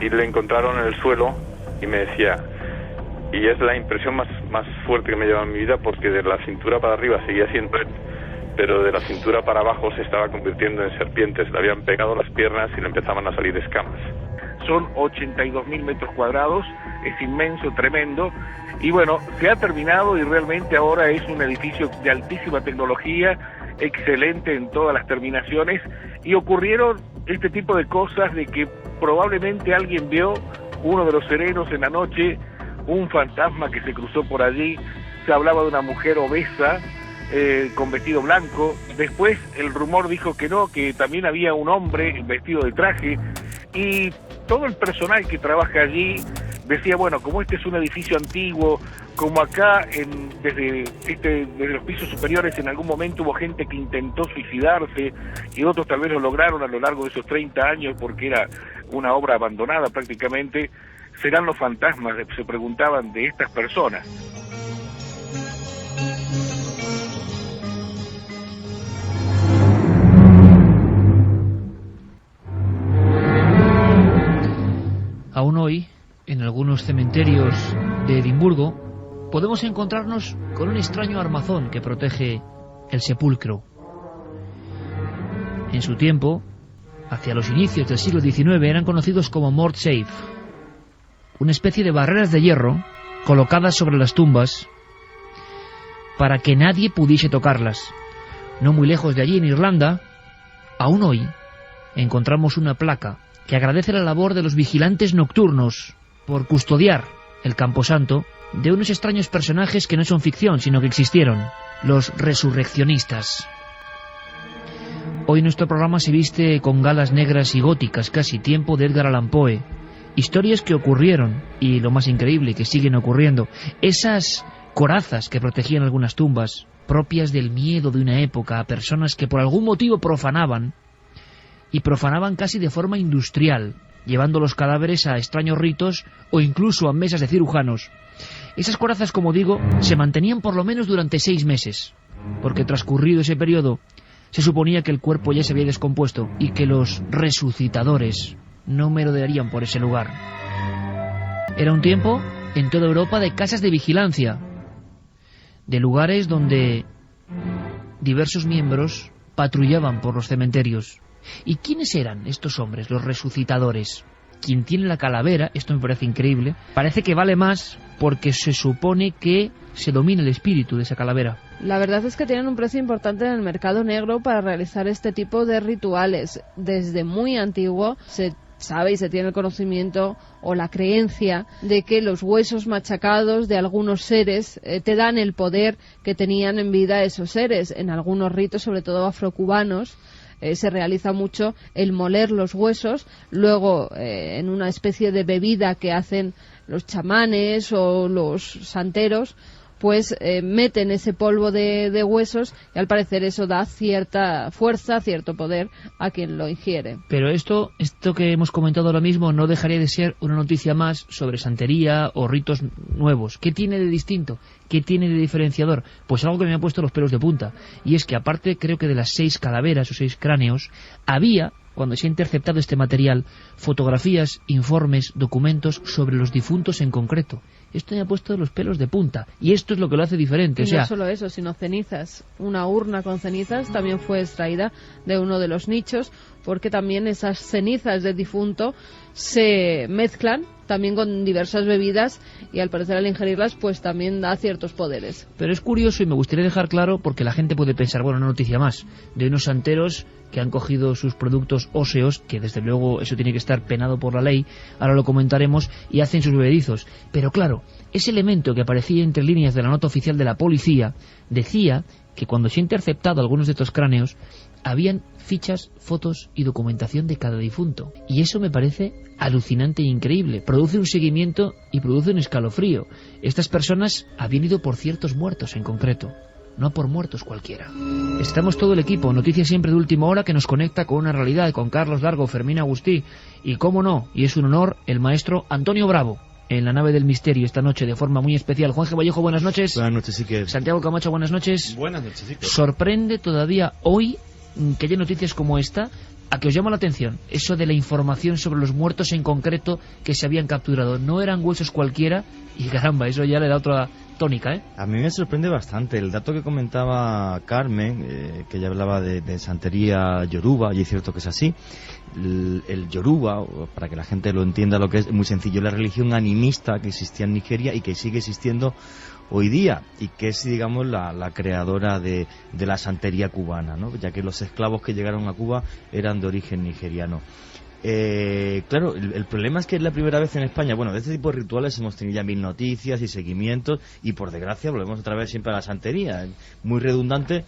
y le encontraron en el suelo y me decía, y es la impresión más fuerte que me lleva en mi vida, porque de la cintura para arriba seguía siendo él, pero de la cintura para abajo se estaba convirtiendo en serpientes, le habían pegado las piernas y le empezaban a salir escamas. Son 82.000 metros cuadrados, es inmenso, tremendo, y bueno, se ha terminado y realmente ahora es un edificio de altísima tecnología, excelente en todas las terminaciones, y ocurrieron este tipo de cosas de que probablemente alguien vio uno de los serenos en la noche, un fantasma que se cruzó por allí, se hablaba de una mujer obesa, con vestido blanco, después el rumor dijo que no, que también había un hombre vestido de traje, y todo el personal que trabaja allí decía, bueno, como este es un edificio antiguo, como acá desde los pisos superiores en algún momento hubo gente que intentó suicidarse y otros tal vez lo lograron a lo largo de esos 30 años porque era una obra abandonada prácticamente, serán los fantasmas, se preguntaban, de estas personas. Aún hoy, en algunos cementerios de Edimburgo, podemos encontrarnos con un extraño armazón que protege el sepulcro. En su tiempo, hacia los inicios del siglo XIX, eran conocidos como mortsafe, una especie de barreras de hierro colocadas sobre las tumbas para que nadie pudiese tocarlas. No muy lejos de allí, en Irlanda, aún hoy, encontramos una placa que agradece la labor de los vigilantes nocturnos por custodiar el camposanto de unos extraños personajes que no son ficción, sino que existieron, los resurreccionistas. Hoy nuestro programa se viste con galas negras y góticas, casi tiempo de Edgar Allan Poe. Historias que ocurrieron, y lo más increíble, que siguen ocurriendo. Esas corazas que protegían algunas tumbas, propias del miedo de una época, a personas que por algún motivo profanaban, y profanaban casi de forma industrial, llevando los cadáveres a extraños ritos o incluso a mesas de cirujanos. Esas corazas, como digo, se mantenían por lo menos durante 6 meses, porque transcurrido ese periodo se suponía que el cuerpo ya se había descompuesto y que los resucitadores no merodearían por ese lugar. Era un tiempo en toda Europa de casas de vigilancia, de lugares donde diversos miembros patrullaban por los cementerios. ¿Y quiénes eran estos hombres, los resucitadores? Quien tiene la calavera, esto me parece increíble, parece que vale más porque se supone que se domina el espíritu de esa calavera. La verdad es que tienen un precio importante en el mercado negro para realizar este tipo de rituales. Desde muy antiguo se sabe y se tiene el conocimiento o la creencia de que los huesos machacados de algunos seres te dan el poder que tenían en vida esos seres. En algunos ritos, sobre todo afrocubanos, se realiza mucho el moler los huesos, luego en una especie de bebida que hacen los chamanes o los santeros, pues meten ese polvo de huesos y al parecer eso da cierta fuerza, cierto poder a quien lo ingiere. Pero esto que hemos comentado ahora mismo no dejaría de ser una noticia más sobre santería o ritos nuevos. ¿Qué tiene de distinto? ¿Qué tiene de diferenciador? Pues algo que me ha puesto los pelos de punta. Y es que aparte, creo que de las 6 calaveras o 6 cráneos, había, cuando se ha interceptado este material, fotografías, informes, documentos sobre los difuntos en concreto. Esto me ha puesto los pelos de punta. Y esto es lo que lo hace diferente. Y no solo eso, sino cenizas. Una urna con cenizas también fue extraída de uno de los nichos, porque también esas cenizas del difunto se mezclan también con diversas bebidas y al parecer al ingerirlas pues también da ciertos poderes. Pero es curioso y me gustaría dejar claro, porque la gente puede pensar, bueno, una noticia más, de unos santeros que han cogido sus productos óseos, que desde luego eso tiene que estar penado por la ley, ahora lo comentaremos, y hacen sus bebedizos. Pero claro, ese elemento que aparecía entre líneas de la nota oficial de la policía decía que cuando se ha interceptado algunos de estos cráneos habían fichas, fotos y documentación de cada difunto. Y eso me parece alucinante e increíble. Produce un seguimiento y produce un escalofrío. Estas personas habían ido por ciertos muertos en concreto, no por muertos cualquiera. Estamos todo el equipo, noticias siempre de última hora, que nos conecta con una realidad, con Carlos Largo, Fermín Agustí y, cómo no, y es un honor, el maestro Antonio Bravo, en la nave del misterio esta noche de forma muy especial. Juan G. Vallejo, buenas noches. Buenas noches, Iker. Santiago Camacho, buenas noches. Buenas noches, Iker. Sorprende todavía hoy que haya noticias como esta, ¿A qué os llama la atención? Eso de la información sobre los muertos en concreto que se habían capturado. No eran huesos cualquiera y caramba, eso ya le da otra tónica, ¿eh? A mí me sorprende bastante el dato que comentaba Carmen, que ella hablaba de santería yoruba, y es cierto que es así. El yoruba, para que la gente lo entienda lo que es, muy sencillo, la religión animista que existía en Nigeria y que sigue existiendo hoy día, y que es, digamos, la creadora de la santería cubana, ¿no? Ya que los esclavos que llegaron a Cuba eran de origen nigeriano. Claro, el problema es que es la primera vez en España, bueno, de este tipo de rituales hemos tenido ya 1000 noticias y seguimientos, y por desgracia volvemos otra vez siempre a la santería, muy redundante,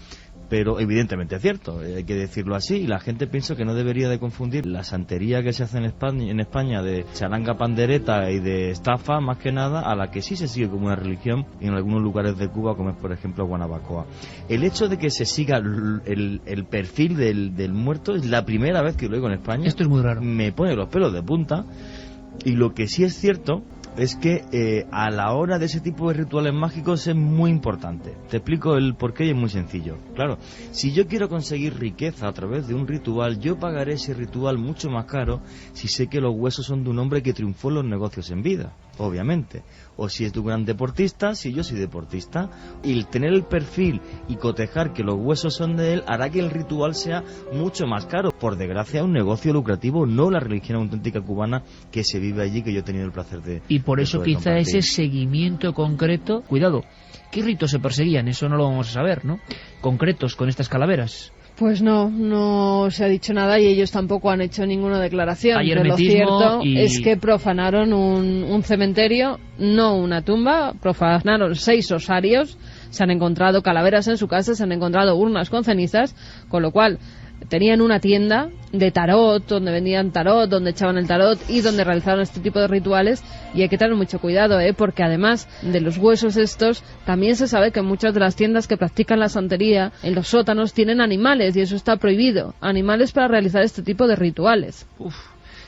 pero evidentemente es cierto, hay que decirlo así, y la gente piensa que no debería de confundir la santería que se hace en España de charanga, pandereta y de estafa, más que nada, a la que sí se sigue como una religión en algunos lugares de Cuba, como es por ejemplo Guanabacoa. El hecho de que se siga el perfil del muerto es la primera vez que lo oigo en España. Esto es muy raro. Me pone los pelos de punta, y lo que sí es cierto es que a la hora de ese tipo de rituales mágicos es muy importante. Te explico el porqué y es muy sencillo. Claro, si yo quiero conseguir riqueza a través de un ritual, yo pagaré ese ritual mucho más caro si sé que los huesos son de un hombre que triunfó en los negocios en vida, obviamente. O si es de un gran deportista, si yo soy deportista. Y el tener el perfil y cotejar que los huesos son de él hará que el ritual sea mucho más caro. Por desgracia, un negocio lucrativo, no la religión auténtica cubana que se vive allí, que yo he tenido el placer de... Y por eso quizá compartir. Ese seguimiento concreto... Cuidado, ¿qué ritos se perseguían? Eso no lo vamos a saber, ¿no? Concretos con estas calaveras. Pues no se ha dicho nada y ellos tampoco han hecho ninguna declaración. Pero lo cierto es que profanaron un cementerio, no una tumba, profanaron 6 osarios, se han encontrado calaveras en su casa, se han encontrado urnas con cenizas, con lo cual tenían una tienda de tarot, donde vendían tarot, donde echaban el tarot y donde realizaban este tipo de rituales, y hay que tener mucho cuidado, porque además de los huesos estos, también se sabe que muchas de las tiendas que practican la santería en los sótanos tienen animales, y eso está prohibido, animales para realizar este tipo de rituales.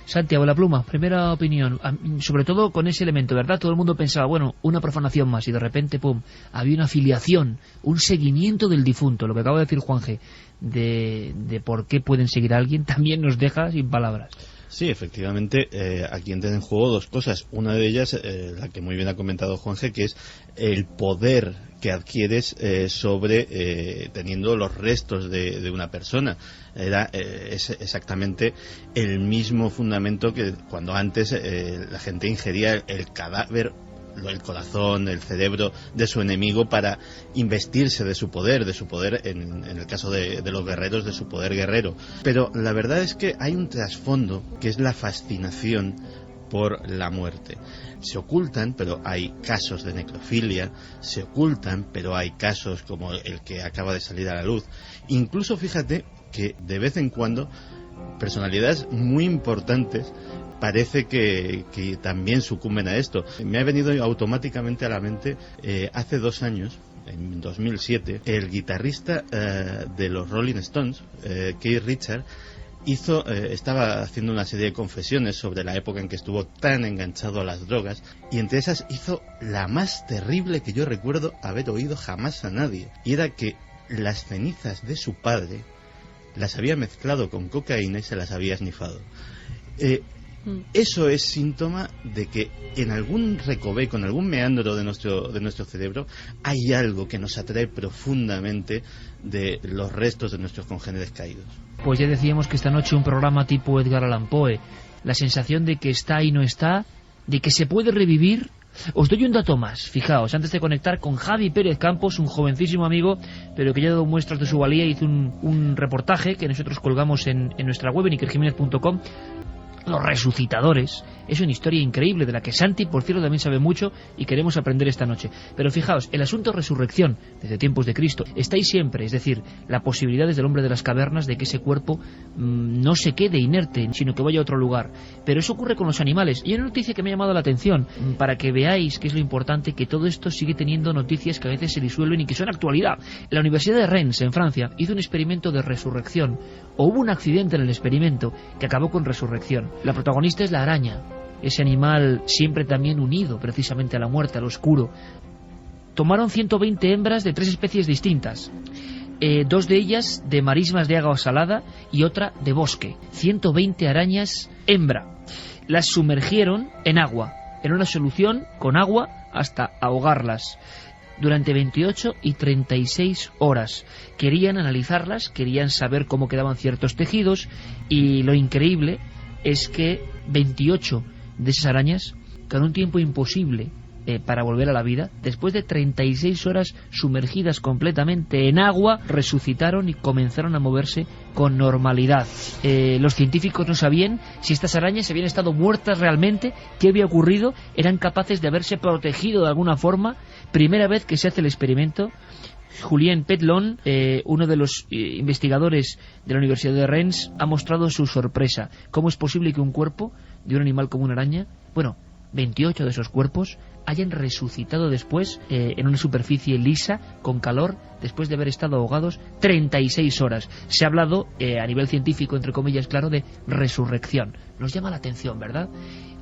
Santiago, la pluma, primera opinión, sobre todo con ese elemento, ¿verdad? Todo el mundo pensaba, bueno, una profanación más, y de repente, pum, había una filiación, un seguimiento del difunto, lo que acaba de decir Juan G., de por qué pueden seguir a alguien, también nos deja sin palabras. Sí, efectivamente, aquí entran en juego dos cosas. Una de ellas, la que muy bien ha comentado Juanje, que es el poder que adquieres sobre teniendo los restos de una persona. Es exactamente el mismo fundamento que cuando antes la gente ingería el cadáver, el corazón, el cerebro de su enemigo para investirse de su poder en el caso de los guerreros, de su poder guerrero. Pero la verdad es que hay un trasfondo que es la fascinación por la muerte. Se ocultan, pero hay casos de necrofilia, se ocultan, pero hay casos como el que acaba de salir a la luz. Incluso fíjate que de vez en cuando personalidades muy importantes parece que también sucumben a esto. Me ha venido automáticamente a la mente hace 2 años, en 2007, el guitarrista de los Rolling Stones, Keith Richards, estaba haciendo una serie de confesiones sobre la época en que estuvo tan enganchado a las drogas, y entre esas hizo la más terrible que yo recuerdo haber oído jamás a nadie, y era que las cenizas de su padre las había mezclado con cocaína y se las había esnifado. Eso es síntoma de que en algún recoveco, en algún meandro de nuestro cerebro, hay algo que nos atrae profundamente de los restos de nuestros congéneres caídos. Pues ya decíamos que esta noche un programa tipo Edgar Allan Poe, la sensación de que está y no está, de que se puede revivir. Os doy un dato más, fijaos, antes de conectar con Javi Pérez Campos, un jovencísimo amigo, pero que ya ha dado muestras de su valía, hizo un reportaje que nosotros colgamos en nuestra web, en ikerjimenez.com, Los resucitadores. Es una historia increíble de la que Santi, por cierto, también sabe mucho y queremos aprender esta noche. Pero fijaos, el asunto resurrección, desde tiempos de Cristo, está ahí siempre. Es decir, la posibilidad desde el hombre de las cavernas de que ese cuerpo no se quede inerte, sino que vaya a otro lugar. Pero eso ocurre con los animales. Y hay una noticia que me ha llamado la atención, para que veáis que es lo importante, que todo esto sigue teniendo noticias que a veces se disuelven y que son actualidad. La Universidad de Rennes, en Francia, hizo un experimento de resurrección. O hubo un accidente en el experimento que acabó con resurrección. La protagonista es la araña, ese animal siempre también unido precisamente a la muerte, al oscuro. Tomaron 120 hembras de 3 especies distintas. 2 de ellas de marismas de agua salada y otra de bosque. 120 arañas hembra. Las sumergieron en agua, en una solución con agua hasta ahogarlas. Durante 28 y 36 horas. Querían analizarlas, querían saber cómo quedaban ciertos tejidos, y lo increíble es que 28 de esas arañas, con un tiempo imposible para volver a la vida, después de 36 horas sumergidas completamente en agua, resucitaron y comenzaron a moverse con normalidad. Los científicos no sabían si estas arañas habían estado muertas realmente, qué había ocurrido, eran capaces de haberse protegido de alguna forma. Primera vez que se hace el experimento. Julien Petlon, uno de los investigadores de la Universidad de Rennes, ha mostrado su sorpresa. ¿Cómo es posible que un cuerpo de un animal como una araña, 28 de esos cuerpos, hayan resucitado después en una superficie lisa, con calor, después de haber estado ahogados 36 horas? Se ha hablado, a nivel científico, entre comillas, claro, de resurrección. Nos llama la atención, ¿verdad?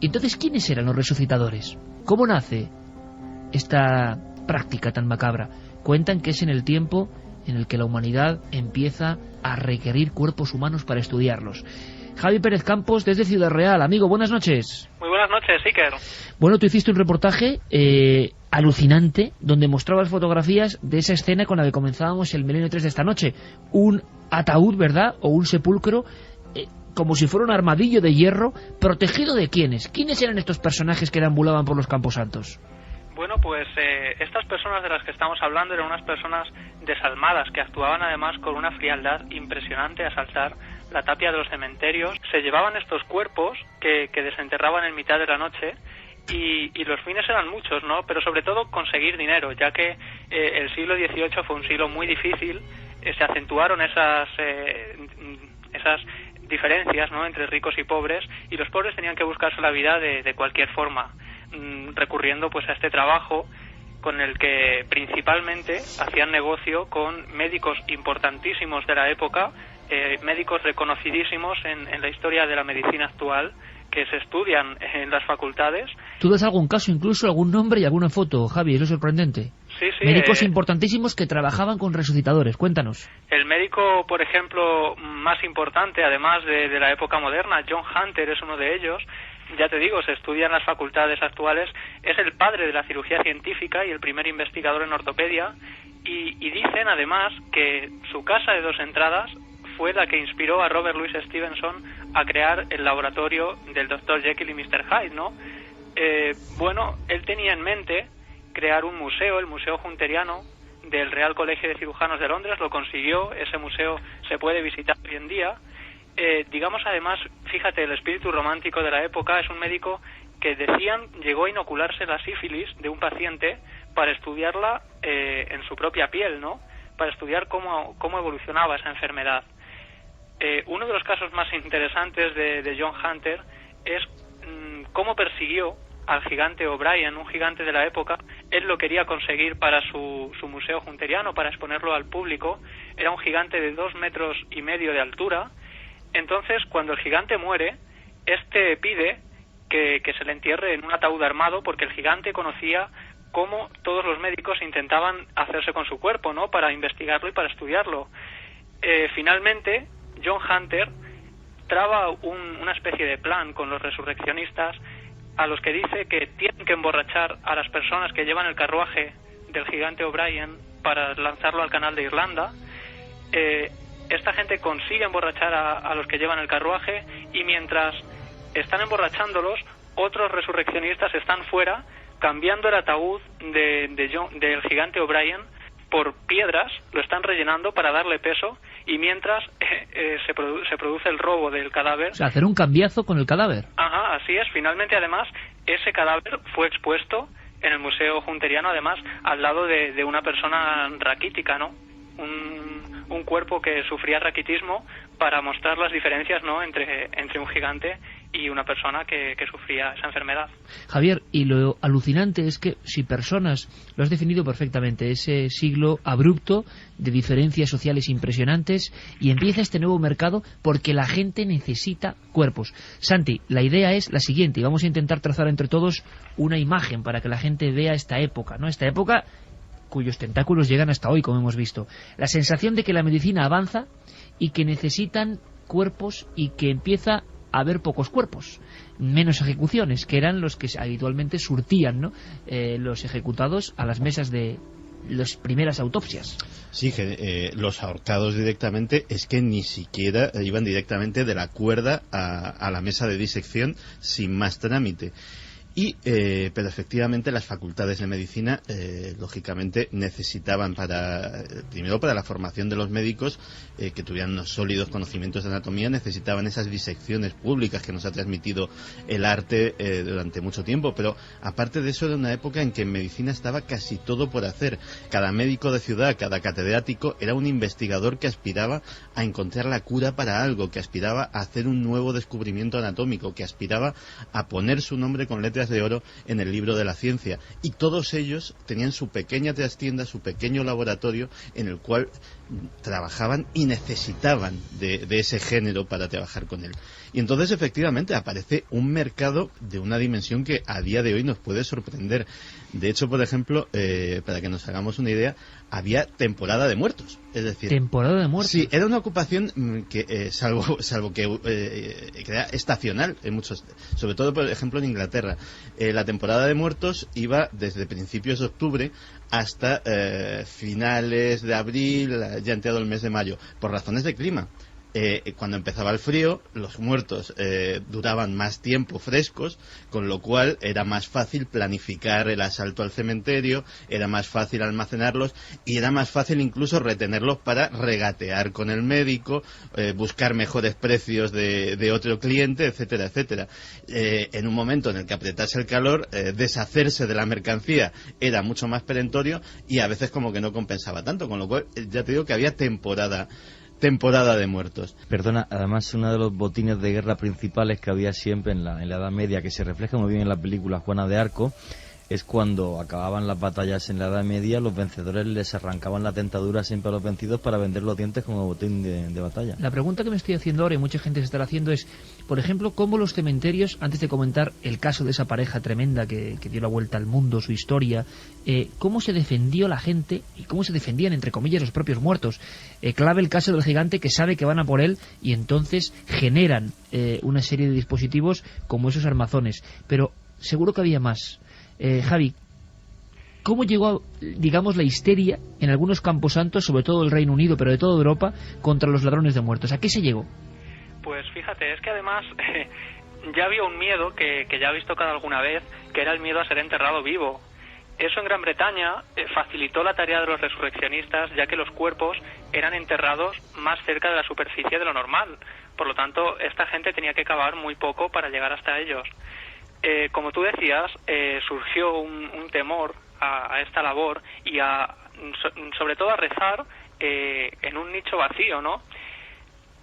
Entonces, ¿quiénes eran los resucitadores? ¿Cómo nace esta práctica tan macabra? Cuentan que es en el tiempo en el que la humanidad empieza a requerir cuerpos humanos para estudiarlos. Javi Pérez Campos, desde Ciudad Real. Amigo, buenas noches. Muy buenas noches, Iker. Bueno, tú hiciste un reportaje alucinante, donde mostrabas fotografías de esa escena con la que comenzábamos el Milenio 3 de esta noche. Un ataúd, ¿verdad?, o un sepulcro, como si fuera un armadillo de hierro, ¿protegido de quiénes? ¿Quiénes eran estos personajes que deambulaban por los camposantos? Bueno, pues estas personas de las que estamos hablando eran unas personas desalmadas que actuaban además con una frialdad impresionante a saltar la tapia de los cementerios. Se llevaban estos cuerpos que desenterraban en mitad de la noche, y los fines eran muchos, ¿no? Pero sobre todo conseguir dinero, ya que el siglo XVIII fue un siglo muy difícil. Se acentuaron esas diferencias, ¿no?, entre ricos y pobres, y los pobres tenían que buscarse la vida de cualquier forma, recurriendo pues a este trabajo con el que principalmente hacían negocio con médicos importantísimos de la época, médicos reconocidísimos en la historia de la medicina actual, que se estudian en las facultades. ¿Tú das algún caso, incluso algún nombre y alguna foto, Javi? Es lo sorprendente. Sí. Médicos importantísimos que trabajaban con resucitadores. Cuéntanos. El médico, por ejemplo, más importante, además de la época moderna, John Hunter, es uno de ellos. Ya te digo, se estudia en las facultades actuales. Es el padre de la cirugía científica y el primer investigador en ortopedia. Y dicen, además, que su casa de 2 entradas fue la que inspiró a Robert Louis Stevenson a crear el laboratorio del Dr. Jekyll y Mr. Hyde, ¿no? Él tenía en mente crear un museo, el Museo Hunteriano del Real Colegio de Cirujanos de Londres. Lo consiguió, ese museo se puede visitar hoy en día. Además, fíjate, el espíritu romántico de la época. Es un médico que decían llegó a inocularse la sífilis de un paciente para estudiarla en su propia piel, ¿no?, para estudiar cómo evolucionaba esa enfermedad. Uno de los casos más interesantes de John Hunter es cómo persiguió al gigante O'Brien, un gigante de la época. Él lo quería conseguir para su museo hunteriano, para exponerlo al público. Era un gigante de 2,5 metros de altura. Entonces, cuando el gigante muere, este pide que se le entierre en un ataúd armado, porque el gigante conocía cómo todos los médicos intentaban hacerse con su cuerpo, ¿no?, para investigarlo y para estudiarlo. Finalmente, John Hunter traba una especie de plan con los resurreccionistas, a los que dice que tienen que emborrachar a las personas que llevan el carruaje del gigante O'Brien para lanzarlo al canal de Irlanda. Esta gente consigue emborrachar a los que llevan el carruaje, y mientras están emborrachándolos, otros resurreccionistas están fuera cambiando el ataúd del gigante O'Brien por piedras, lo están rellenando para darle peso, y mientras se produce el robo del cadáver. O sea, hacer un cambiazo con el cadáver. Ajá, así es. Finalmente, además, ese cadáver fue expuesto en el Museo Hunteriano, además, al lado de una persona raquítica, ¿no?, un cuerpo que sufría raquitismo, para mostrar las diferencias, ¿no?, entre un gigante y una persona que sufría esa enfermedad. Javier, y lo alucinante es que si personas, lo has definido perfectamente, ese siglo abrupto de diferencias sociales impresionantes, y empieza este nuevo mercado porque la gente necesita cuerpos. Santi, la idea es la siguiente, y vamos a intentar trazar entre todos una imagen para que la gente vea esta época, ¿no?, esta época cuyos tentáculos llegan hasta hoy, como hemos visto. La sensación de que la medicina avanza y que necesitan cuerpos y que empieza a haber pocos cuerpos, menos ejecuciones, que eran los que habitualmente surtían, ¿no?, los ejecutados a las mesas de las primeras autopsias. Sí, que los ahorcados directamente es que ni siquiera iban directamente de la cuerda a la mesa de disección sin más trámite. Pero efectivamente las facultades de medicina, lógicamente, necesitaban primero para la formación de los médicos, que tuvieran unos sólidos conocimientos de anatomía, necesitaban esas disecciones públicas que nos ha transmitido el arte durante mucho tiempo. Pero aparte de eso, era una época en que en medicina estaba casi todo por hacer. Cada médico de ciudad, cada catedrático era un investigador que aspiraba a encontrar la cura para algo, que aspiraba a hacer un nuevo descubrimiento anatómico, que aspiraba a poner su nombre con letras de oro en el libro de la ciencia, y todos ellos tenían su pequeña trastienda, su pequeño laboratorio en el cual trabajaban y necesitaban de ese género para trabajar con él. Y entonces efectivamente aparece un mercado de una dimensión que a día de hoy nos puede sorprender. De hecho, por ejemplo, para que nos hagamos una idea, había temporada de muertos. Es decir, ¿temporada de muertos? Sí, era una ocupación que, salvo que era estacional en muchos, sobre todo por ejemplo en Inglaterra. La temporada de muertos iba desde principios de octubre hasta finales de abril, ya entrado el mes de mayo, por razones de clima. Cuando empezaba el frío, los muertos duraban más tiempo frescos, con lo cual era más fácil planificar el asalto al cementerio, era más fácil almacenarlos y era más fácil incluso retenerlos para regatear con el médico, buscar mejores precios de otro cliente, etcétera, etcétera. En un momento en el que apretase el calor, deshacerse de la mercancía era mucho más perentorio y a veces como que no compensaba tanto, con lo cual ya te digo que había temporada de muertos. Perdona, además uno de los botines de guerra principales que había siempre en la Edad Media, que se refleja muy bien en la película Juana de Arco, es cuando acababan las batallas en la Edad Media, los vencedores les arrancaban la dentadura siempre a los vencidos para vender los dientes como botín de batalla. La pregunta que me estoy haciendo ahora, y mucha gente se estará haciendo, es, por ejemplo, cómo los cementerios, antes de comentar el caso de esa pareja tremenda que dio la vuelta al mundo, su historia, cómo se defendió la gente y cómo se defendían, entre comillas, los propios muertos. Clave el caso del gigante, que sabe que van a por él y entonces generan una serie de dispositivos como esos armazones. Pero seguro que había más. Javi, ¿cómo llegó, digamos, la histeria en algunos camposantos, sobre todo del Reino Unido, pero de toda Europa, contra los ladrones de muertos? ¿A qué se llegó? Pues fíjate, es que además ya había un miedo que ya habéis tocado alguna vez, que era el miedo a ser enterrado vivo. Eso en Gran Bretaña facilitó la tarea de los resurreccionistas, ya que los cuerpos eran enterrados más cerca de la superficie de lo normal. Por lo tanto, esta gente tenía que cavar muy poco para llegar hasta ellos. Como tú decías, surgió un temor a esta labor y sobre todo a rezar en un nicho vacío, ¿no?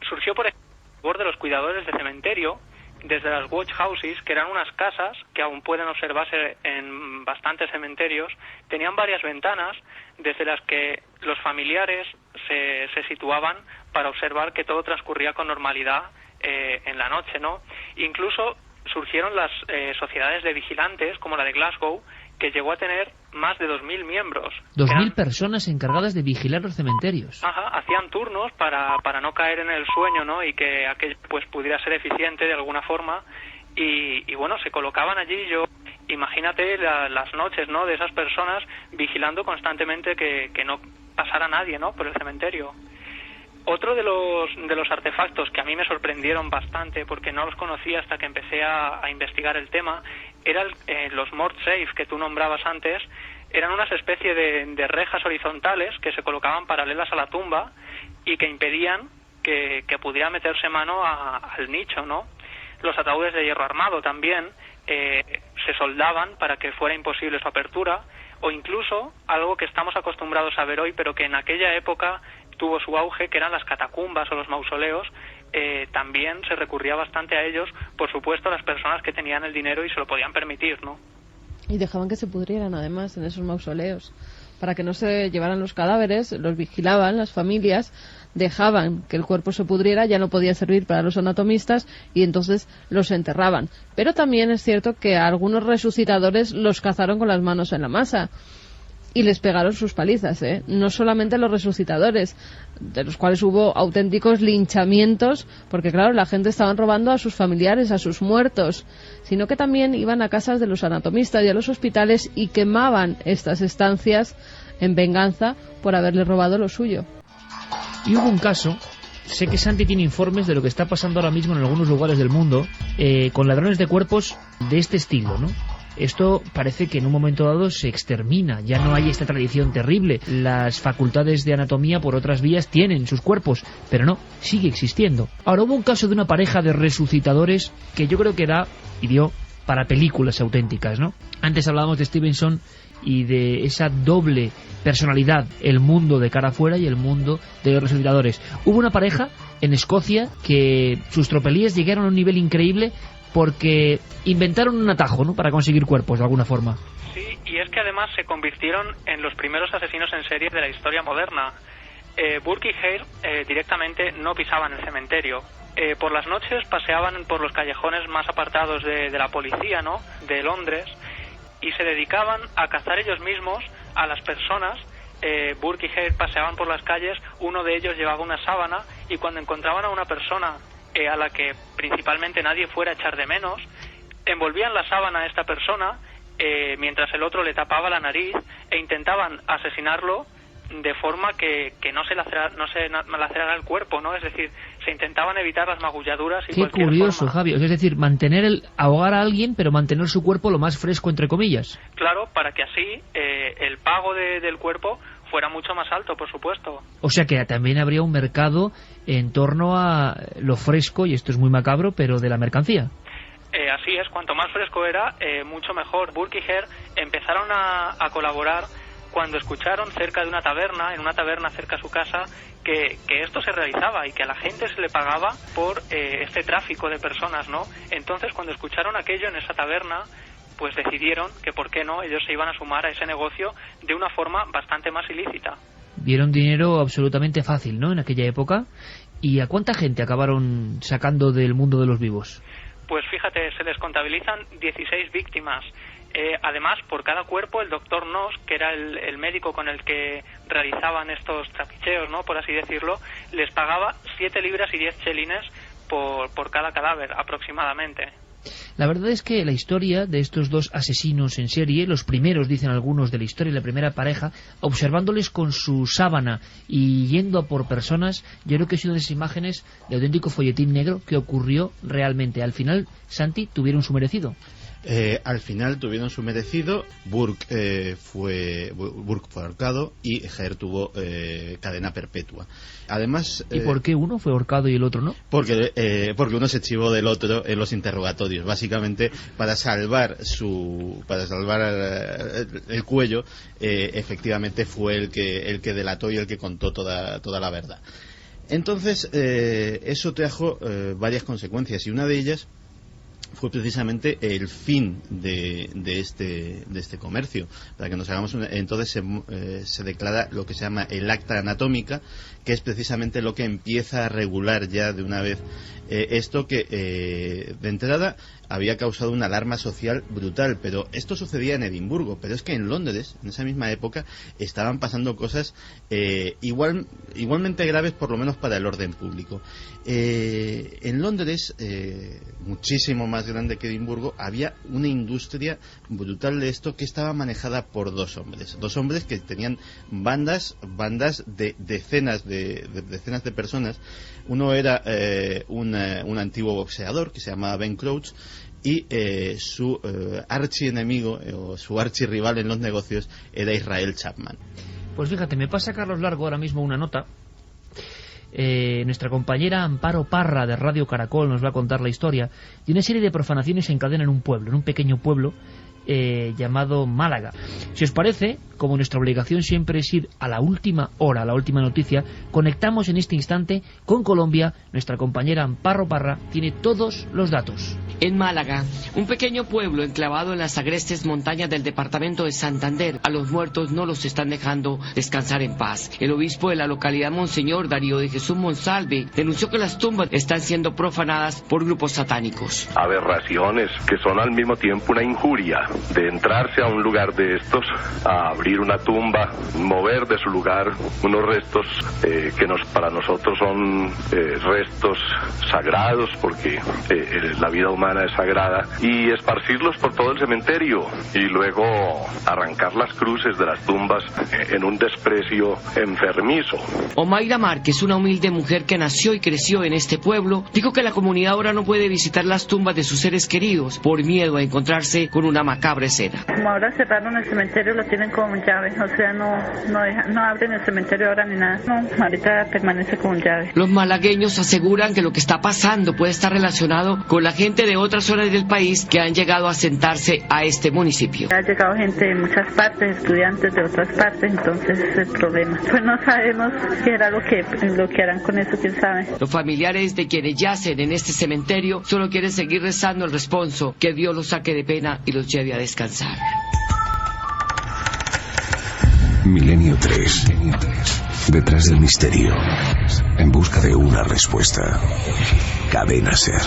Surgió, por ejemplo, la labor de los cuidadores de cementerio, desde las watch houses, que eran unas casas que aún pueden observarse en bastantes cementerios. Tenían varias ventanas desde las que los familiares se situaban para observar que todo transcurría con normalidad en la noche, ¿no? Incluso surgieron las sociedades de vigilantes, como la de Glasgow, que llegó a tener más de 2.000 miembros. 2.000 personas encargadas de vigilar los cementerios. Ajá, hacían turnos para no caer en el sueño, ¿no? Y que aquello pues pudiera ser eficiente de alguna forma. Y bueno, se colocaban allí. Imagínate las noches, ¿no?, de esas personas vigilando constantemente que no pasara nadie, ¿no?, por el cementerio. Otro de los artefactos que a mí me sorprendieron bastante, porque no los conocía hasta que empecé a investigar el tema, eran los mort safe que tú nombrabas antes. Eran unas especie de rejas horizontales que se colocaban paralelas a la tumba y que impedían que pudiera meterse mano al nicho, ¿no? Los ataúdes de hierro armado también se soldaban para que fuera imposible su apertura, o incluso algo que estamos acostumbrados a ver hoy, pero que en aquella época tuvo su auge, que eran las catacumbas o los mausoleos. También se recurría bastante a ellos, por supuesto, las personas que tenían el dinero y se lo podían permitir, ¿no? Y dejaban que se pudrieran, además, en esos mausoleos. Para que no se llevaran los cadáveres, los vigilaban las familias, dejaban que el cuerpo se pudriera, ya no podía servir para los anatomistas y entonces los enterraban. Pero también es cierto que algunos resucitadores los cazaron con las manos en la masa. y les pegaron sus palizas, ¿eh? No solamente los resucitadores, de los cuales hubo auténticos linchamientos, porque claro, la gente estaban robando a sus familiares, a sus muertos, sino que también iban a casas de los anatomistas y a los hospitales y quemaban estas estancias en venganza por haberle robado lo suyo. Y hubo un caso, sé que Santi tiene informes de lo que está pasando ahora mismo en algunos lugares del mundo, con ladrones de cuerpos de este estilo, ¿no? Esto parece que en un momento dado se extermina, ya no hay esta tradición terrible. Las facultades de anatomía por otras vías tienen sus cuerpos, pero no, sigue existiendo. Ahora hubo un caso de una pareja de resucitadores que yo creo que dio para películas auténticas, ¿no? Antes hablábamos de Stevenson y de esa doble personalidad, el mundo de cara afuera y el mundo de los resucitadores. Hubo una pareja en Escocia que sus tropelías llegaron a un nivel increíble porque inventaron un atajo, ¿no?, para conseguir cuerpos de alguna forma. Sí, y es que además se convirtieron en los primeros asesinos en serie de la historia moderna. Burke y Hare directamente no pisaban el cementerio. Por las noches paseaban por los callejones más apartados de la policía, ¿no?, de Londres, y se dedicaban a cazar ellos mismos a las personas. Burke y Hare paseaban por las calles, uno de ellos llevaba una sábana, y cuando encontraban a una persona a la que principalmente nadie fuera a echar de menos, envolvían la sábana a esta persona mientras el otro le tapaba la nariz e intentaban asesinarlo de forma que no se lacerara el cuerpo, ¿no? Es decir, se intentaban evitar las magulladuras y Qué cualquier curioso, forma. Javi. Es decir, ahogar a alguien, pero mantener su cuerpo lo más fresco, entre comillas. Claro, para que así el pago del cuerpo fuera mucho más alto, por supuesto. O sea que también habría un mercado en torno a lo fresco, y esto es muy macabro, pero de la mercancía. Así es, cuanto más fresco era, mucho mejor. Burke y Hare empezaron a colaborar cuando escucharon cerca de una taberna, en una taberna cerca a su casa, que esto se realizaba y que a la gente se le pagaba por este tráfico de personas, ¿no? Entonces, cuando escucharon aquello en esa taberna, pues decidieron que por qué no, ellos se iban a sumar a ese negocio de una forma bastante más ilícita. Vieron dinero absolutamente fácil, ¿no?, en aquella época. ¿Y a cuánta gente acabaron sacando del mundo de los vivos? Pues fíjate, se les contabilizan 16 víctimas. Además, por cada cuerpo, el doctor Noss, que era el médico con el que realizaban estos trapicheos, ¿no?, por así decirlo, les pagaba 7 libras y 10 chelines por cada cadáver, aproximadamente. La verdad es que la historia de estos dos asesinos en serie, los primeros, dicen algunos, de la historia, la primera pareja, observándoles con su sábana y yendo a por personas, yo creo que es una de esas imágenes de auténtico folletín negro que ocurrió realmente. Al final, Santi, tuvieron su merecido. Al final tuvieron su merecido. Burke fue ahorcado y Hare tuvo cadena perpetua. Además, ¿y por qué uno fue ahorcado y el otro no? Porque uno se chivó del otro en los interrogatorios, básicamente para salvar el cuello. Efectivamente fue el que delató y el que contó toda la verdad. Entonces eso trajo varias consecuencias, y una de ellas fue precisamente el fin de este comercio. Para que nos hagamos entonces se declara lo que se llama el acta anatómica, que es precisamente lo que empieza a regular ya de una vez esto, que de entrada había causado una alarma social brutal. Pero esto sucedía en Edimburgo, pero es que en Londres, en esa misma época, estaban pasando cosas igualmente graves, por lo menos para el orden público. En Londres, muchísimo más grande que Edimburgo, había una industria brutal de esto que estaba manejada por dos hombres que tenían bandas de decenas de personas. Uno era un antiguo boxeador que se llamaba Ben Crouch, y su archienemigo o su archirrival en los negocios era Israel Chapman. Pues fíjate, me pasa Carlos Largo ahora mismo una nota. Nuestra compañera Amparo Parra de Radio Caracol nos va a contar la historia de una serie de profanaciones en cadena en un pequeño pueblo llamado Málaga. Si os parece, como nuestra obligación siempre es ir a la última hora, a la última noticia, conectamos en este instante con Colombia. Nuestra compañera Amparo Parra tiene todos los datos. En Málaga, un pequeño pueblo enclavado en las agrestes montañas del departamento de Santander, a los muertos no los están dejando descansar en paz. El obispo de la localidad, Monseñor Darío de Jesús Monsalve, denunció que las tumbas están siendo profanadas por grupos satánicos. Aberraciones que son al mismo tiempo una injuria de entrarse a un lugar de estos, a abrir una tumba, mover de su lugar unos restos que para nosotros son restos sagrados, porque la vida humana es sagrada, y esparcirlos por todo el cementerio y luego arrancar las cruces de las tumbas en un desprecio enfermizo. Omaira Márquez, una humilde mujer que nació y creció en este pueblo, dijo que la comunidad ahora no puede visitar las tumbas de sus seres queridos por miedo a encontrarse con una macabra escena. Como ahora cerraron el cementerio, lo tienen como llave, o sea, no abren el cementerio ahora ni nada, no, ahorita permanece con llave. Los malagueños aseguran que lo que está pasando puede estar relacionado con la gente de otras zonas del país que han llegado a asentarse a este municipio. Ha llegado gente de muchas partes, estudiantes de otras partes, entonces ese es el problema. Pues no sabemos qué era lo que harán con eso, quién sabe. Los familiares de quienes yacen en este cementerio solo quieren seguir rezando el responso, que Dios los saque de pena y los lleve a descansar. Milenio 3. Detrás del misterio. En busca de una respuesta. Cadena SER.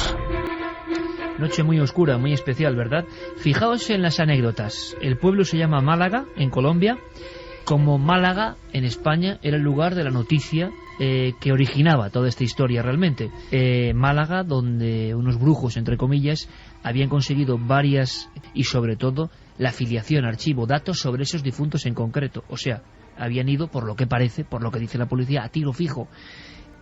Noche muy oscura, muy especial, ¿verdad? Fijaos en las anécdotas. El pueblo se llama Málaga, en Colombia, como Málaga, en España, era el lugar de la noticia que originaba toda esta historia realmente. Málaga, donde unos brujos, entre comillas, habían conseguido varias, y sobre todo, la filiación, archivo, datos sobre esos difuntos en concreto. O sea, habían ido, por lo que parece, por lo que dice la policía, a tiro fijo.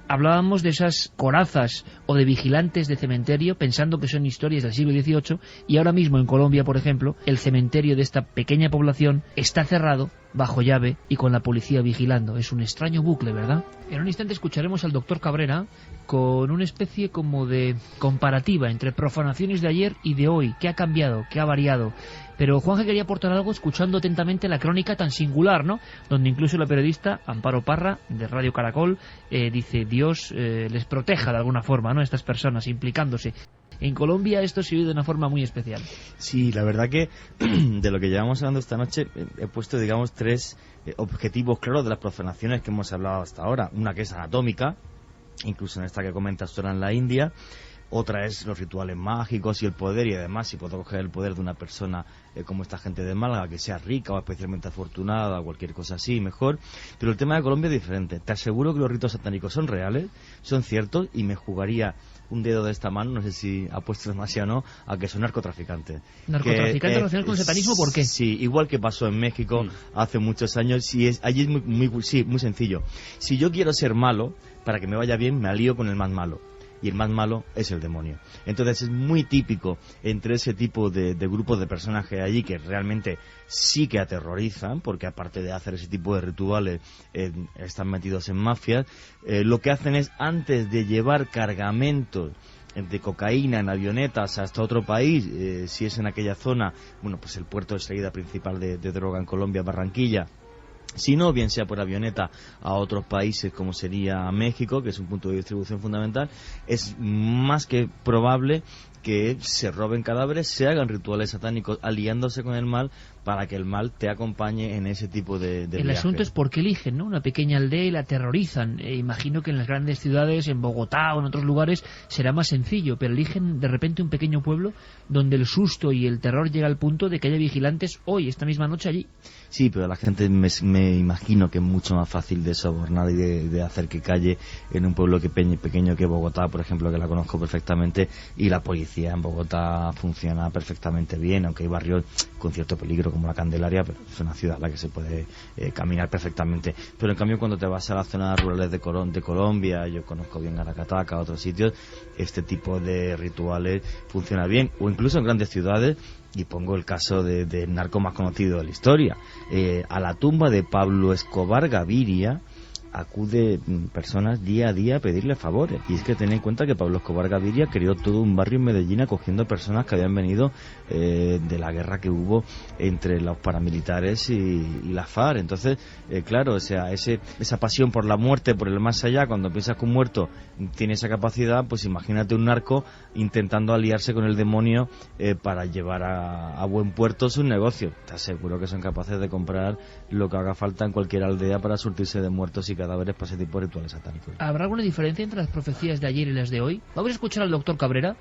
Hablábamos de esas corazas o de vigilantes de cementerio pensando que son historias del siglo XVIII, y ahora mismo en Colombia, por ejemplo, el cementerio de esta pequeña población está cerrado, bajo llave y con la policía vigilando. Es un extraño bucle, ¿verdad? En un instante escucharemos al doctor Cabrera con una especie como de comparativa entre profanaciones de ayer y de hoy. ¿Qué ha cambiado? ¿Qué ha variado? Pero Juanje quería aportar algo escuchando atentamente la crónica tan singular, ¿no? Donde incluso la periodista Amparo Parra, de Radio Caracol, dice: Dios les proteja de alguna forma, ¿no?, a estas personas, implicándose. En Colombia esto se vive de una forma muy especial. Sí, la verdad que de lo que llevamos hablando esta noche he puesto, digamos, tres objetivos claros de las profanaciones que hemos hablado hasta ahora. Una que es anatómica, incluso en esta que comentas ahora en la India. Otra es los rituales mágicos y el poder, y además si puedo coger el poder de una persona como esta gente de Málaga, que sea rica o especialmente afortunada o cualquier cosa así, mejor. Pero el tema de Colombia es diferente. Te aseguro que los ritos satánicos son reales, son ciertos, y me jugaría un dedo de esta mano, no sé si apuesto demasiado o no, a que son narcotraficantes. ¿Narcotraficantes relacionados con el satanismo? ¿Por qué? Sí, igual que pasó en México hace muchos años. Allí es muy sencillo. Si yo quiero ser malo, para que me vaya bien, me alío con el más malo. Y el más malo es el demonio. Entonces es muy típico entre ese tipo de grupos de personajes allí, que realmente sí que aterrorizan, porque aparte de hacer ese tipo de rituales están metidos en mafias. Lo que hacen es, antes de llevar cargamentos de cocaína en avionetas hasta otro país, si es en aquella zona, bueno, pues el puerto de salida principal de droga en Colombia, Barranquilla, si no, bien sea por avioneta a otros países como sería México, que es un punto de distribución fundamental, es más que probable que se roben cadáveres, se hagan rituales satánicos aliándose con el mal para que el mal te acompañe en ese tipo de viaje. El asunto es por qué eligen, ¿no?, una pequeña aldea y la aterrorizan. Imagino que en las grandes ciudades, en Bogotá o en otros lugares, será más sencillo, pero eligen de repente un pequeño pueblo donde el susto y el terror llega al punto de que haya vigilantes hoy, esta misma noche allí. Sí, pero la gente me imagino que es mucho más fácil de sobornar y de hacer que calle en un pueblo pequeño que Bogotá, por ejemplo, que la conozco perfectamente, y la policía en Bogotá funciona perfectamente bien, aunque hay barrios con cierto peligro como la Candelaria, pero es una ciudad en la que se puede caminar perfectamente. Pero en cambio, cuando te vas a las zonas rurales de Colombia, yo conozco bien Aracataca, otros sitios, este tipo de rituales funciona bien, o incluso en grandes ciudades. Y pongo el caso del narco más conocido de la historia. A la tumba de Pablo Escobar Gaviria acude personas día a día a pedirle favores. Y es que ten en cuenta que Pablo Escobar Gaviria creó todo un barrio en Medellín acogiendo personas que habían venido de la guerra que hubo entre los paramilitares y la FARC. Entonces, claro, o sea, esa pasión por la muerte, por el más allá, cuando piensas que un muerto tiene esa capacidad, pues imagínate un narco intentando aliarse con el demonio para llevar a buen puerto sus negocios. Te aseguro que son capaces de comprar lo que haga falta en cualquier aldea para surtirse de muertos y cadáveres cadáveres para ese tipo de rituales satánicos. ¿Habrá alguna diferencia entre las profecías de ayer y las de hoy? Vamos a escuchar al doctor Cabrera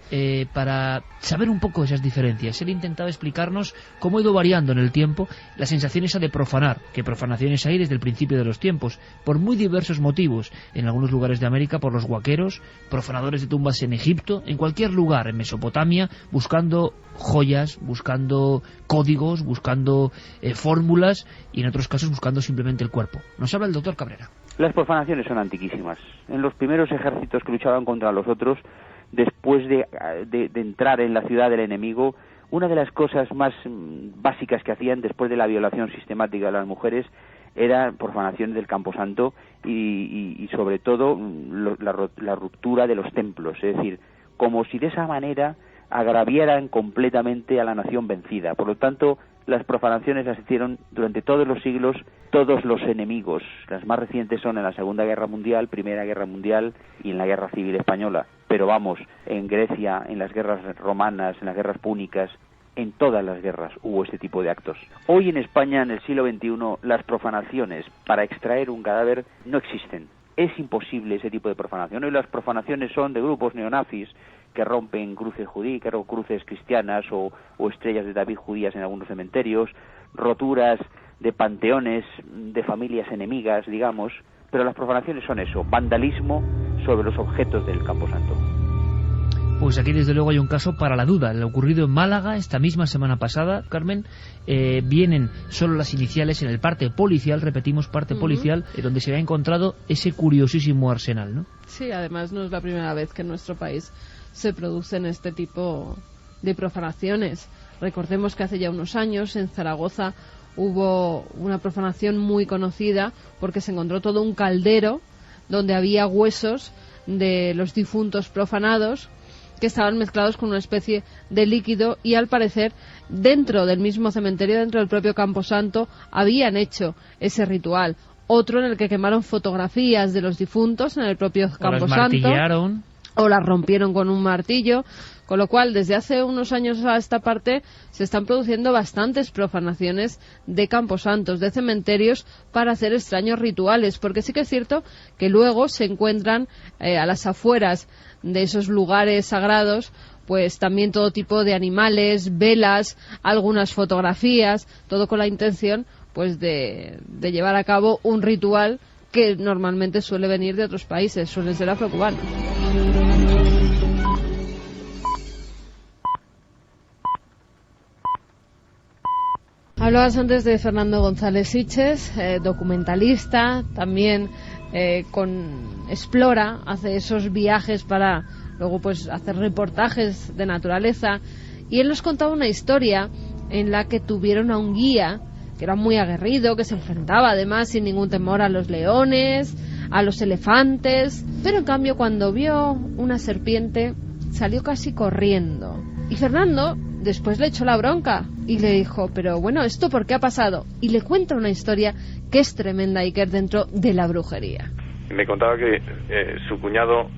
para saber un poco esas diferencias. Él intentaba explicarnos cómo ha ido variando en el tiempo la sensación esa de profanar, que profanaciones hay desde el principio de los tiempos, por muy diversos motivos. En algunos lugares de América por los guaqueros, profanadores de tumbas en Egipto, en cualquier lugar, en Mesopotamia, buscando joyas, buscando códigos, buscando fórmulas, y en otros casos buscando simplemente el cuerpo. Nos habla el doctor Cabrera. Las profanaciones son antiquísimas. En los primeros ejércitos que luchaban contra los otros, después de entrar en la ciudad del enemigo, una de las cosas más básicas que hacían después de la violación sistemática de las mujeres eran profanaciones del Camposanto y sobre todo la ruptura de los templos, es decir, como si de esa manera agraviaran completamente a la nación vencida. Por lo tanto, las profanaciones las hicieron durante todos los siglos todos los enemigos. Las más recientes son en la Segunda Guerra Mundial, Primera Guerra Mundial y en la Guerra Civil Española. Pero vamos, en Grecia, en las guerras romanas, en las guerras púnicas, en todas las guerras hubo este tipo de actos. Hoy en España, en el siglo XXI, las profanaciones para extraer un cadáver no existen. Es imposible ese tipo de profanación. Hoy las profanaciones son de grupos neonazis que rompen cruces cruces cristianas o estrellas de David judías en algunos cementerios, roturas de panteones de familias enemigas, digamos, pero las profanaciones son eso, vandalismo sobre los objetos del Camposanto. Pues aquí desde luego hay un caso para la duda. Lo ocurrido en Málaga esta misma semana pasada, Carmen, vienen solo las iniciales en el parte policial, repetimos, parte policial, donde se ha encontrado ese curiosísimo arsenal, ¿no? Sí, además no es la primera vez que en nuestro país se producen este tipo de profanaciones. Recordemos que hace ya unos años en Zaragoza hubo una profanación muy conocida porque se encontró todo un caldero donde había huesos de los difuntos profanados que estaban mezclados con una especie de líquido y al parecer dentro del mismo cementerio, dentro del propio Camposanto, habían hecho ese ritual. Otro en el que quemaron fotografías de los difuntos en el propio Camposanto. O las rompieron con un martillo, con lo cual desde hace unos años a esta parte se están produciendo bastantes profanaciones de camposantos, de cementerios, para hacer extraños rituales, porque sí que es cierto que luego se encuentran a las afueras de esos lugares sagrados pues también todo tipo de animales, velas, algunas fotografías, todo con la intención pues de llevar a cabo un ritual que normalmente suele venir de otros países, suelen ser afrocubanos. Hablabas antes de Fernando González Siches, documentalista, también explora, hace esos viajes para luego pues hacer reportajes de naturaleza, y él nos contaba una historia en la que tuvieron a un guía que era muy aguerrido, que se enfrentaba además sin ningún temor a los leones, a los elefantes, pero en cambio cuando vio una serpiente salió casi corriendo. Y Fernando después le echó la bronca y le dijo, pero bueno, ¿esto por qué ha pasado? Y le cuenta una historia que es tremenda, Iker, dentro de la brujería. Me contaba que su cuñado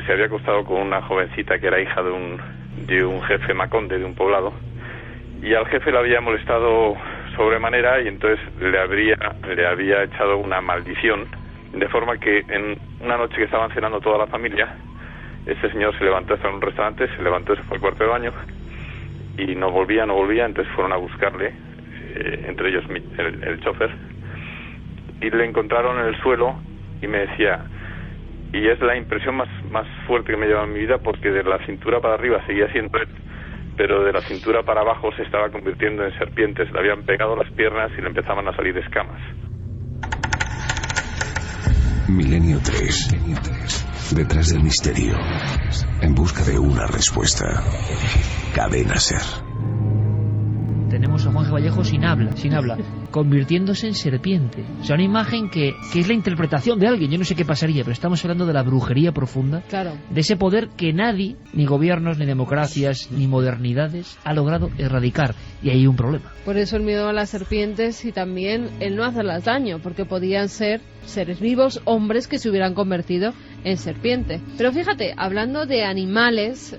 se había acostado con una jovencita que era hija de un jefe maconde de un poblado, y al jefe le había molestado sobremanera y entonces le había echado una maldición, de forma que en una noche que estaban cenando toda la familia, este señor se levantó, estaba en un restaurante, se levantó, se fue al cuarto de baño y no volvía, entonces fueron a buscarle, entre ellos el chofer, y le encontraron en el suelo y me decía, y es la impresión más fuerte que me lleva en mi vida, porque de la cintura para arriba seguía siendo él, pero de la cintura para abajo se estaba convirtiendo en serpientes, le habían pegado las piernas y le empezaban a salir escamas. Milenio 3. Detrás del misterio. En busca de una respuesta. Cadena SER. Tenemos a Juanje Vallejo sin habla, convirtiéndose en serpiente. O sea, una imagen que es la interpretación de alguien. Yo no sé qué pasaría, pero estamos hablando de la brujería profunda, claro, de ese poder que nadie, ni gobiernos, ni democracias, ni modernidades, ha logrado erradicar. Y ahí hay un problema. Por eso el miedo a las serpientes y también el no hacerlas daño, porque podían ser seres vivos, hombres que se hubieran convertido en serpiente. Pero fíjate, hablando de animales,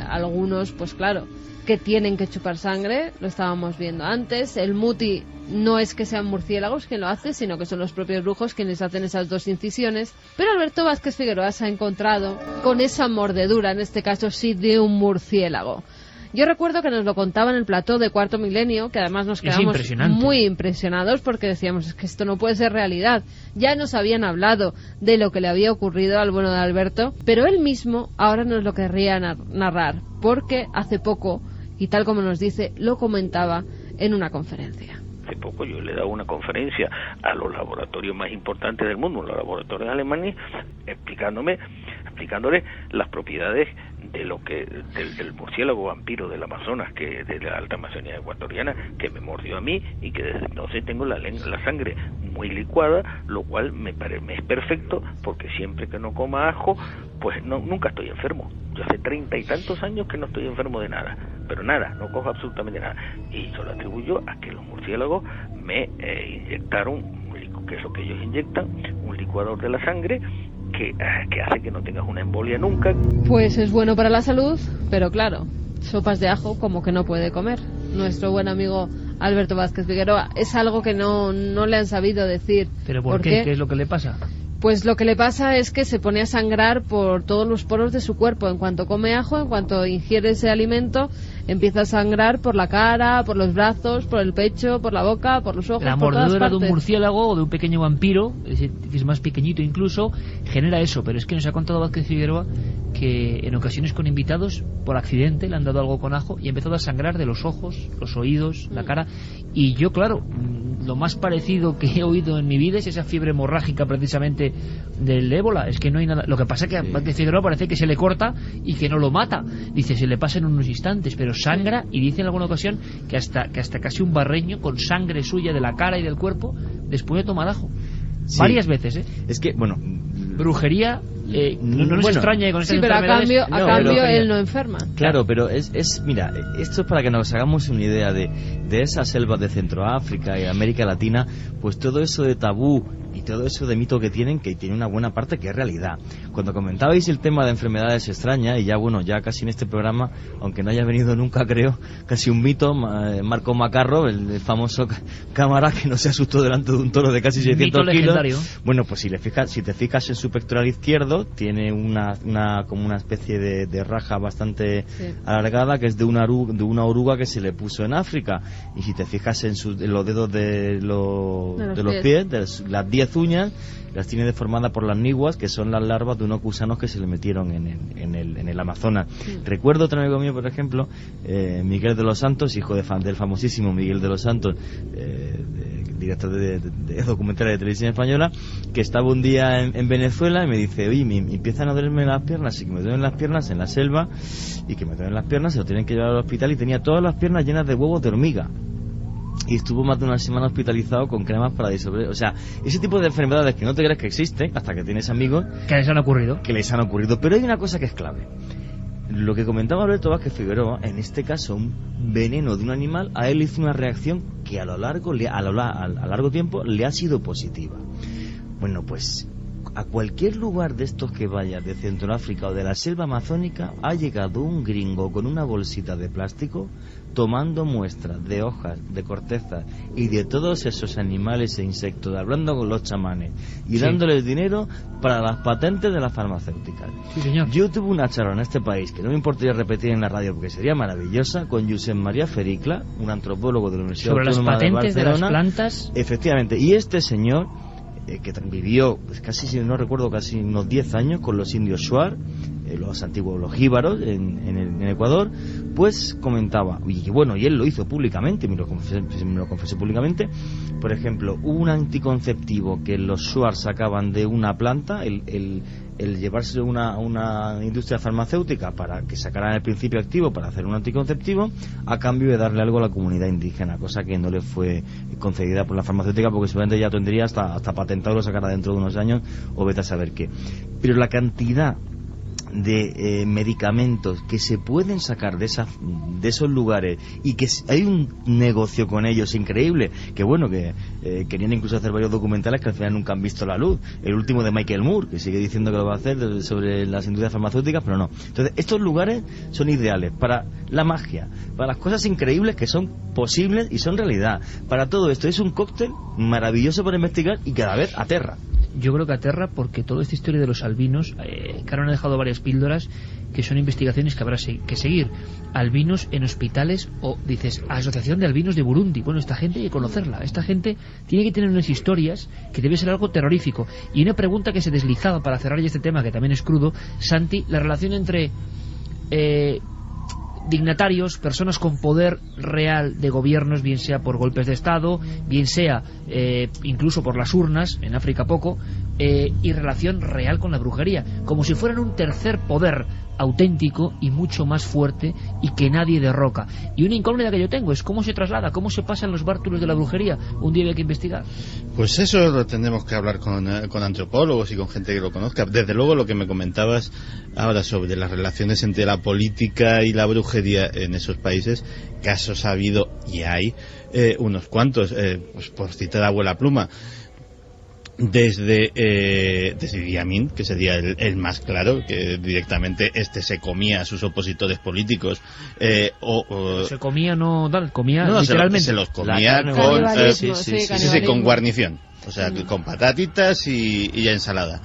algunos, pues claro, que tienen que chupar sangre, lo estábamos viendo antes. El muti no es que sean murciélagos quien lo hace, sino que son los propios brujos quienes hacen esas 2 incisiones. Pero Alberto Vázquez Figueroa se ha encontrado con esa mordedura, en este caso sí de un murciélago. Yo recuerdo que nos lo contaba en el plató de Cuarto Milenio, que además nos quedamos muy impresionados porque decíamos, es que esto no puede ser realidad. Ya nos habían hablado de lo que le había ocurrido al bueno de Alberto, pero él mismo ahora nos lo querría narrar, porque hace poco, y tal como nos dice, lo comentaba en una conferencia. Hace poco yo le he dado una conferencia a los laboratorios más importantes del mundo, los laboratorios alemanes, explicándole las propiedades de lo que del murciélago vampiro del Amazonas, que de la alta Amazonía ecuatoriana, que me mordió a mí y que desde entonces tengo la sangre muy licuada, lo cual me es perfecto, porque siempre que no coma ajo, pues nunca estoy enfermo. Yo hace 30 y tantos años que no estoy enfermo de nada, pero nada, no cojo absolutamente nada, y eso lo atribuyo a que los murciélagos me inyectaron, que es lo que ellos inyectan, un licuador de la sangre que hace que no tengas una embolia nunca. Pues es bueno para la salud, pero claro, sopas de ajo como que no puede comer. Nuestro buen amigo Alberto Vázquez Figueroa, es algo que no le han sabido decir. ¿Pero por qué? ¿Qué es lo que le pasa? Pues lo que le pasa es que se pone a sangrar por todos los poros de su cuerpo. En cuanto come ajo, en cuanto ingiere ese alimento, empieza a sangrar por la cara, por los brazos, por el pecho, por la boca, por los ojos, la por todas partes. mordedura de un murciélago o de un pequeño vampiro, que es más pequeñito incluso, genera eso. Pero es que nos ha contado Vázquez Figueroa que en ocasiones con invitados, por accidente, le han dado algo con ajo y ha empezado a sangrar de los ojos, los oídos, la cara. Y yo, claro, lo más parecido que he oído en mi vida es esa fiebre hemorrágica precisamente del ébola. Es que no hay nada. Lo que pasa es que a Vázquez Figueroa parece que se le corta y que no lo mata. Dice, se le pasa en unos instantes, pero sangra, y dice en alguna ocasión que hasta casi un barreño con sangre suya de la cara y del cuerpo después de tomar ajo. Sí. Varias veces, ¿eh? Es que, bueno, brujería, no nos extraña con estas enfermedades. Pero a cambio él no enferma. Claro, pero mira, esto es para que nos hagamos una idea de esas selvas de Centroáfrica y América Latina, pues todo eso de tabú y todo eso de mito que tiene una buena parte que es realidad. Cuando comentabais el tema de enfermedades extrañas, y ya casi en este programa, aunque no haya venido nunca, creo, casi un mito, Marco Macarro, el famoso cámara que no se asustó delante de un toro de casi 600 kilos. Bueno, pues si te fijas en su pectoral izquierdo, tiene como una especie de raja bastante alargada, que es de una oruga que se le puso en África. Y si te fijas en los dedos de los pies, de las 10 uñas, las tiene deformadas por las niguas, que son las larvas de unos gusanos que se le metieron en el Amazonas. Recuerdo otro amigo mío, por ejemplo, Miguel de los Santos, hijo del famosísimo Miguel de los Santos, director de documentales de televisión española, que estaba un día en Venezuela y me dice, oye, me empiezan a dolerme las piernas, y que me duelen las piernas en la selva, y que me duelen las piernas, se lo tienen que llevar al hospital, y tenía todas las piernas llenas de huevos de hormiga. Y estuvo más de una semana hospitalizado con cremas para disolver. O sea, ese tipo de enfermedades que no te crees que existen hasta que tienes amigos que les han ocurrido. Pero hay una cosa que es clave. Lo que comentaba Alberto Vázquez Figueroa, en este caso un veneno de un animal, a él hizo una reacción que a largo tiempo le ha sido positiva. Bueno, pues a cualquier lugar de estos que vaya, de Centroáfrica o de la selva amazónica, ha llegado un gringo con una bolsita de plástico tomando muestras de hojas, de cortezas y de todos esos animales e insectos, hablando con los chamanes y dándoles dinero para las patentes de las farmacéuticas. Sí, señor. Yo tuve una charla en este país que no me importaría repetir en la radio porque sería maravillosa, con Josep María Fericla, un antropólogo de la Universidad Autónoma de Barcelona. Sobre las patentes de las plantas. Efectivamente, y este señor que vivió, pues casi, si no recuerdo, casi unos 10 años con los indios Shuar, los antiguos, los jíbaros en Ecuador, pues comentaba, y bueno, y él lo hizo públicamente, me lo confesó públicamente. Por ejemplo, un anticonceptivo que los Shuar sacaban de una planta, el llevárselo a una industria farmacéutica para que sacaran el principio activo para hacer un anticonceptivo, a cambio de darle algo a la comunidad indígena, cosa que no le fue concedida por la farmacéutica, porque seguramente ya tendría hasta patentado, lo sacará dentro de unos años, o vete a saber qué. Pero la cantidad de medicamentos que se pueden sacar de esos lugares y que hay un negocio con ellos increíble, que bueno, que querían incluso hacer varios documentales que al final nunca han visto la luz. El último de Michael Moore, que sigue diciendo que lo va a hacer sobre las industrias farmacéuticas, pero no. Entonces, estos lugares son ideales para la magia, para las cosas increíbles que son posibles y son realidad. Para todo esto es un cóctel maravilloso para investigar y cada vez aterra. Yo creo que aterra porque toda esta historia de los albinos, Carmen ha dejado varias píldoras que son investigaciones que habrá que seguir. Albinos en hospitales, o dices, Asociación de Albinos de Burundi. Bueno, esta gente hay que conocerla. Esta gente tiene que tener unas historias que debe ser algo terrorífico. Y una pregunta que se deslizaba para cerrar ya este tema, que también es crudo, Santi, la relación entre dignatarios, personas con poder real de gobiernos, bien sea por golpes de Estado, bien sea incluso por las urnas, en África poco, y relación real con la brujería, como si fueran un tercer poder auténtico y mucho más fuerte y que nadie derroca. Y una incógnita que yo tengo es cómo se traslada, cómo se pasan los bártulos de la brujería. Un día hay que investigar. Pues eso lo tendremos que hablar con antropólogos y con gente que lo conozca. Desde luego lo que me comentabas ahora sobre las relaciones entre la política y la brujería en esos países, casos ha habido y hay unos cuantos, pues por citar a Abuela Pluma, desde Idi Amin, que sería el más claro, que directamente se comía a sus opositores políticos, se comía, comía literalmente, se los comía con guarnición, o sea, con patatitas y ensalada.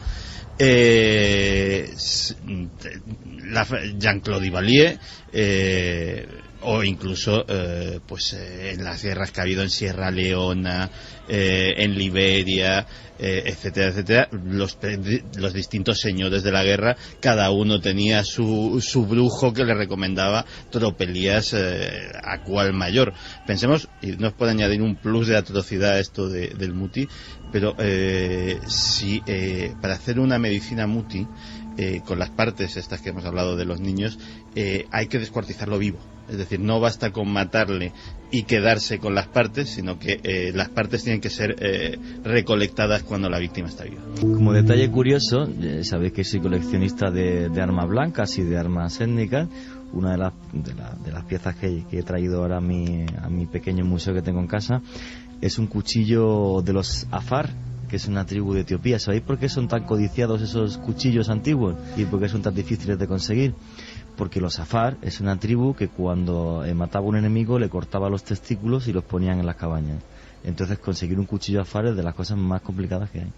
Jean-Claude Duvalier, o incluso en las guerras que ha habido en Sierra Leona, en Liberia, etcétera, etcétera, los distintos señores de la guerra, cada uno tenía su brujo que le recomendaba tropelías a cual mayor. Pensemos, y nos puede añadir un plus de atrocidad a esto del muti, pero si para hacer una medicina muti, con las partes estas que hemos hablado de los niños, hay que descuartizarlo vivo. Es decir, no basta con matarle y quedarse con las partes, sino que las partes tienen que ser recolectadas cuando la víctima está viva. Como detalle curioso, sabéis que soy coleccionista de armas blancas y de armas étnicas. Una de las piezas que he traído ahora a mi pequeño museo que tengo en casa es un cuchillo de los Afar, que es una tribu de Etiopía. ¿Sabéis por qué son tan codiciados esos cuchillos antiguos y por qué son tan difíciles de conseguir? Porque los Afar es una tribu que cuando mataba a un enemigo le cortaba los testículos y los ponían en las cabañas. Entonces conseguir un cuchillo Afar es de las cosas más complicadas que hay.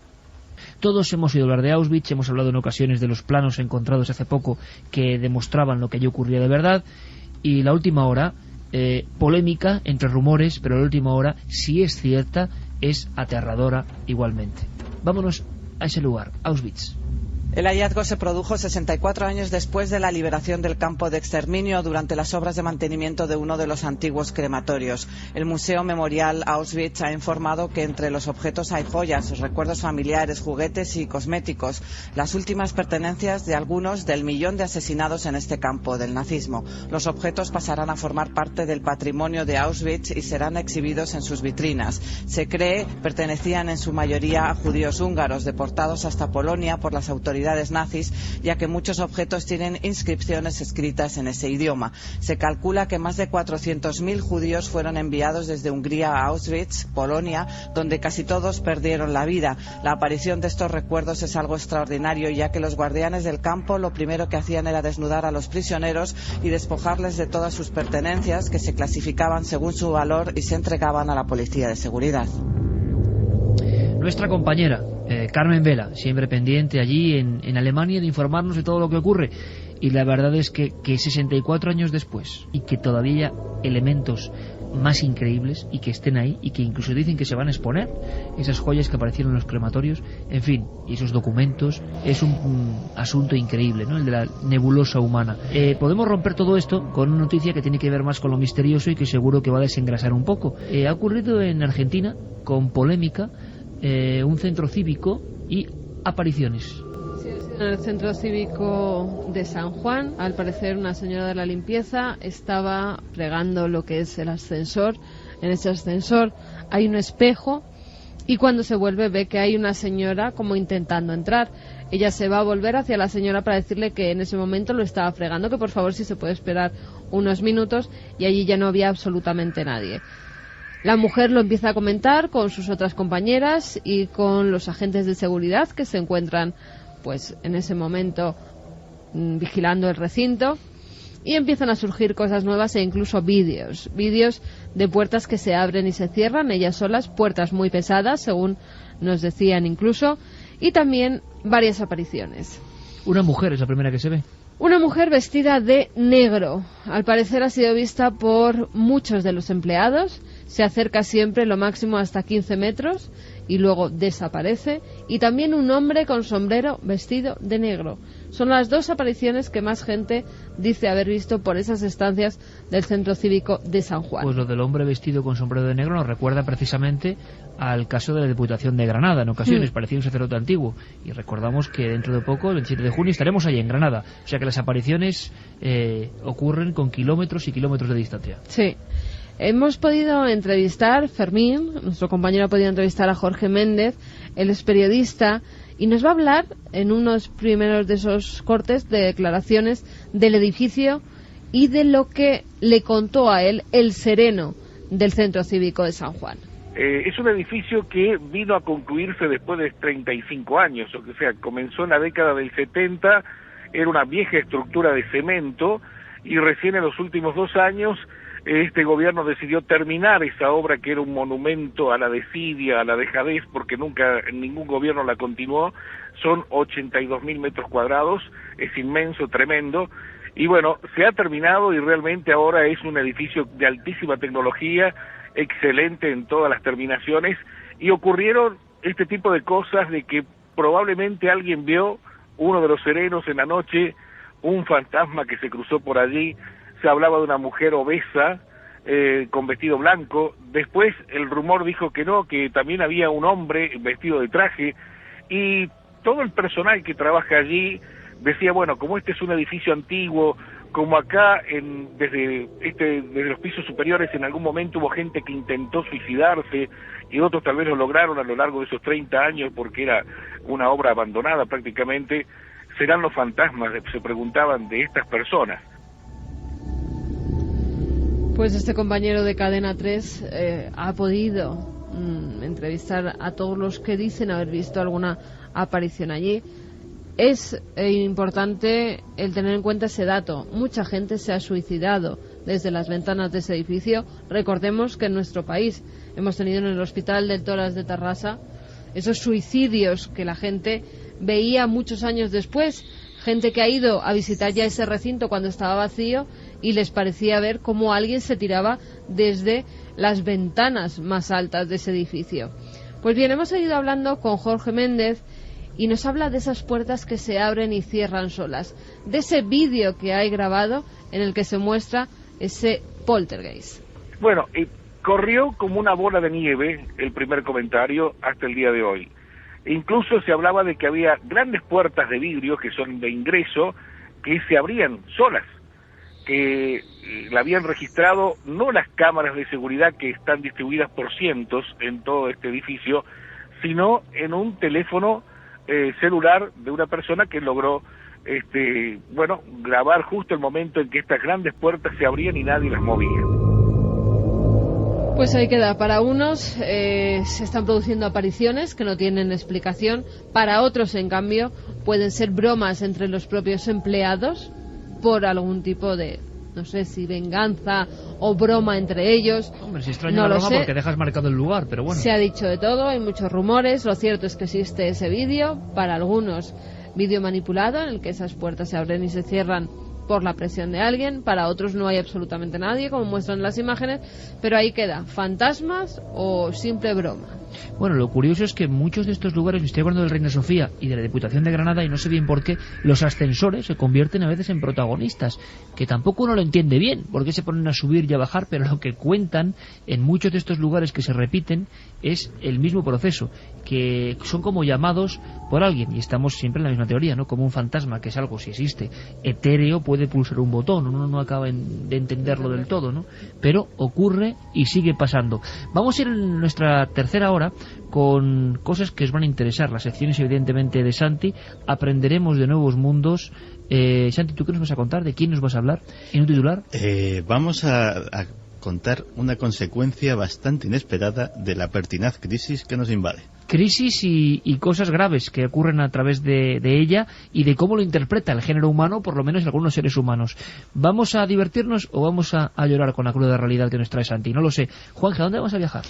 Todos hemos oído hablar de Auschwitz, hemos hablado en ocasiones de los planos encontrados hace poco que demostraban lo que allí ocurría de verdad, y la última hora, polémica entre rumores, pero la última hora, si es cierta, es aterradora igualmente. Vámonos a ese lugar, Auschwitz. El hallazgo se produjo 64 años después de la liberación del campo de exterminio durante las obras de mantenimiento de uno de los antiguos crematorios. El Museo Memorial Auschwitz ha informado que entre los objetos hay joyas, recuerdos familiares, juguetes y cosméticos, las últimas pertenencias de algunos del millón de asesinados en este campo del nazismo. Los objetos pasarán a formar parte del patrimonio de Auschwitz y serán exhibidos en sus vitrinas. Se cree pertenecían en su mayoría a judíos húngaros deportados hasta Polonia por las autoridades nazis, ya que muchos objetos tienen inscripciones escritas en ese idioma. Se calcula que más de 400.000 judíos fueron enviados desde Hungría a Auschwitz, Polonia, donde casi todos perdieron la vida. La aparición de estos recuerdos es algo extraordinario, ya que los guardianes del campo lo primero que hacían era desnudar a los prisioneros y despojarles de todas sus pertenencias, que se clasificaban según su valor y se entregaban a la policía de seguridad. Nuestra compañera Carmen Vela, siempre pendiente allí en Alemania de informarnos de todo lo que ocurre, y la verdad es que 64 años después y que todavía hay elementos más increíbles y que estén ahí y que incluso dicen que se van a exponer, esas joyas que aparecieron en los crematorios, en fin, y esos documentos, es un asunto increíble, ¿no? El de la nebulosa humana. Podemos romper todo esto con una noticia que tiene que ver más con lo misterioso y que seguro que va a desengrasar un poco. Ha ocurrido en Argentina, con polémica, un centro cívico y apariciones. Sí, en el centro cívico de San Juan, al parecer una señora de la limpieza estaba fregando lo que es el ascensor. En ese ascensor hay un espejo y cuando se vuelve ve que hay una señora como intentando entrar. Ella se va a volver hacia la señora para decirle que en ese momento lo estaba fregando, que por favor si se puede esperar unos minutos, y allí ya no había absolutamente nadie. La mujer lo empieza a comentar con sus otras compañeras y con los agentes de seguridad que se encuentran pues en ese momento vigilando el recinto, y empiezan a surgir cosas nuevas e incluso vídeos de puertas que se abren y se cierran ellas solas, puertas muy pesadas según nos decían incluso, y también varias apariciones. Una mujer es la primera que se ve. Una mujer vestida de negro. Al parecer ha sido vista por muchos de los empleados. Se acerca siempre lo máximo hasta 15 metros y luego desaparece. Y también un hombre con sombrero vestido de negro. Son las dos apariciones que más gente dice haber visto por esas estancias del Centro Cívico de San Juan. Pues lo del hombre vestido con sombrero de negro nos recuerda precisamente al caso de la Diputación de Granada. En ocasiones parecía un sacerdote antiguo, y recordamos que dentro de poco, el 27 de junio, estaremos allí en Granada. O sea que las apariciones ocurren con kilómetros y kilómetros de distancia. Sí. Hemos podido entrevistar, Fermín, nuestro compañero, ha podido entrevistar a Jorge Méndez, él es periodista, y nos va a hablar en unos primeros de esos cortes de declaraciones del edificio y de lo que le contó a él el sereno del Centro Cívico de San Juan. Es un edificio que vino a concluirse después de 35 años, o sea, comenzó en la década del 70, era una vieja estructura de cemento, y recién en los últimos 2 años este gobierno decidió terminar esa obra que era un monumento a la desidia, a la dejadez, porque nunca ningún gobierno la continuó. Son 82.000 metros cuadrados, es inmenso, tremendo, y bueno, se ha terminado y realmente ahora es un edificio de altísima tecnología, excelente en todas las terminaciones, y ocurrieron este tipo de cosas de que probablemente alguien vio uno de los serenos en la noche, un fantasma que se cruzó por allí. Se hablaba de una mujer obesa con vestido blanco. Después el rumor dijo que no, que también había un hombre vestido de traje, y todo el personal que trabaja allí decía, bueno, como este es un edificio antiguo, como acá desde los pisos superiores en algún momento hubo gente que intentó suicidarse y otros tal vez lo lograron a lo largo de esos 30 años porque era una obra abandonada prácticamente, serán los fantasmas, se preguntaban, de estas personas. Pues este compañero de Cadena 3 ha podido entrevistar a todos los que dicen haber visto alguna aparición allí. Es importante el tener en cuenta ese dato. Mucha gente se ha suicidado desde las ventanas de ese edificio. Recordemos que en nuestro país hemos tenido en el Hospital del Toras de Tarrasa esos suicidios que la gente veía muchos años después. Gente que ha ido a visitar ya ese recinto cuando estaba vacío y les parecía ver cómo alguien se tiraba desde las ventanas más altas de ese edificio. Pues bien, hemos seguido hablando con Jorge Méndez y nos habla de esas puertas que se abren y cierran solas, de ese vídeo que hay grabado en el que se muestra ese poltergeist. Bueno, corrió como una bola de nieve el primer comentario hasta el día de hoy. Incluso se hablaba de que había grandes puertas de vidrio que son de ingreso que se abrían solas, que la habían registrado no las cámaras de seguridad que están distribuidas por cientos en todo este edificio, sino en un teléfono celular de una persona que logró grabar justo el momento en que estas grandes puertas se abrían y nadie las movía. Pues ahí queda. Para unos se están produciendo apariciones que no tienen explicación. Para otros, en cambio, pueden ser bromas entre los propios empleados por algún tipo de, no sé si venganza o broma entre ellos. Hombre, se extraña la broma porque dejas marcado el lugar, pero bueno. Se ha dicho de todo, hay muchos rumores. Lo cierto es que existe ese vídeo. Para algunos, vídeo manipulado en el que esas puertas se abren y se cierran por la presión de alguien. Para otros no hay absolutamente nadie, como muestran las imágenes, pero ahí queda, fantasmas o simple broma. Bueno, lo curioso es que muchos de estos lugares, estoy hablando del Reina Sofía y de la Diputación de Granada, y no sé bien por qué, los ascensores se convierten a veces en protagonistas, que tampoco uno lo entiende bien, por qué se ponen a subir y a bajar, pero lo que cuentan en muchos de estos lugares que se repiten es el mismo proceso, que son como llamados por alguien, y estamos siempre en la misma teoría, ¿no? Como un fantasma, que es algo, si existe, etéreo, puede puede pulsar un botón, uno no acaba de entenderlo del todo, ¿no? Pero ocurre y sigue pasando. Vamos a ir en nuestra tercera hora con cosas que os van a interesar, las secciones evidentemente de Santi, aprenderemos de nuevos mundos. Santi, ¿tú qué nos vas a contar? ¿De quién nos vas a hablar en un titular? Vamos a contar una consecuencia bastante inesperada de la pertinaz crisis que nos invade. Crisis y cosas graves que ocurren a través de ella y de cómo lo interpreta el género humano, por lo menos algunos seres humanos. ¿Vamos a divertirnos o vamos a llorar con la cruda realidad que nos trae Santi? No lo sé. Juanje, ¿a dónde vamos a viajar?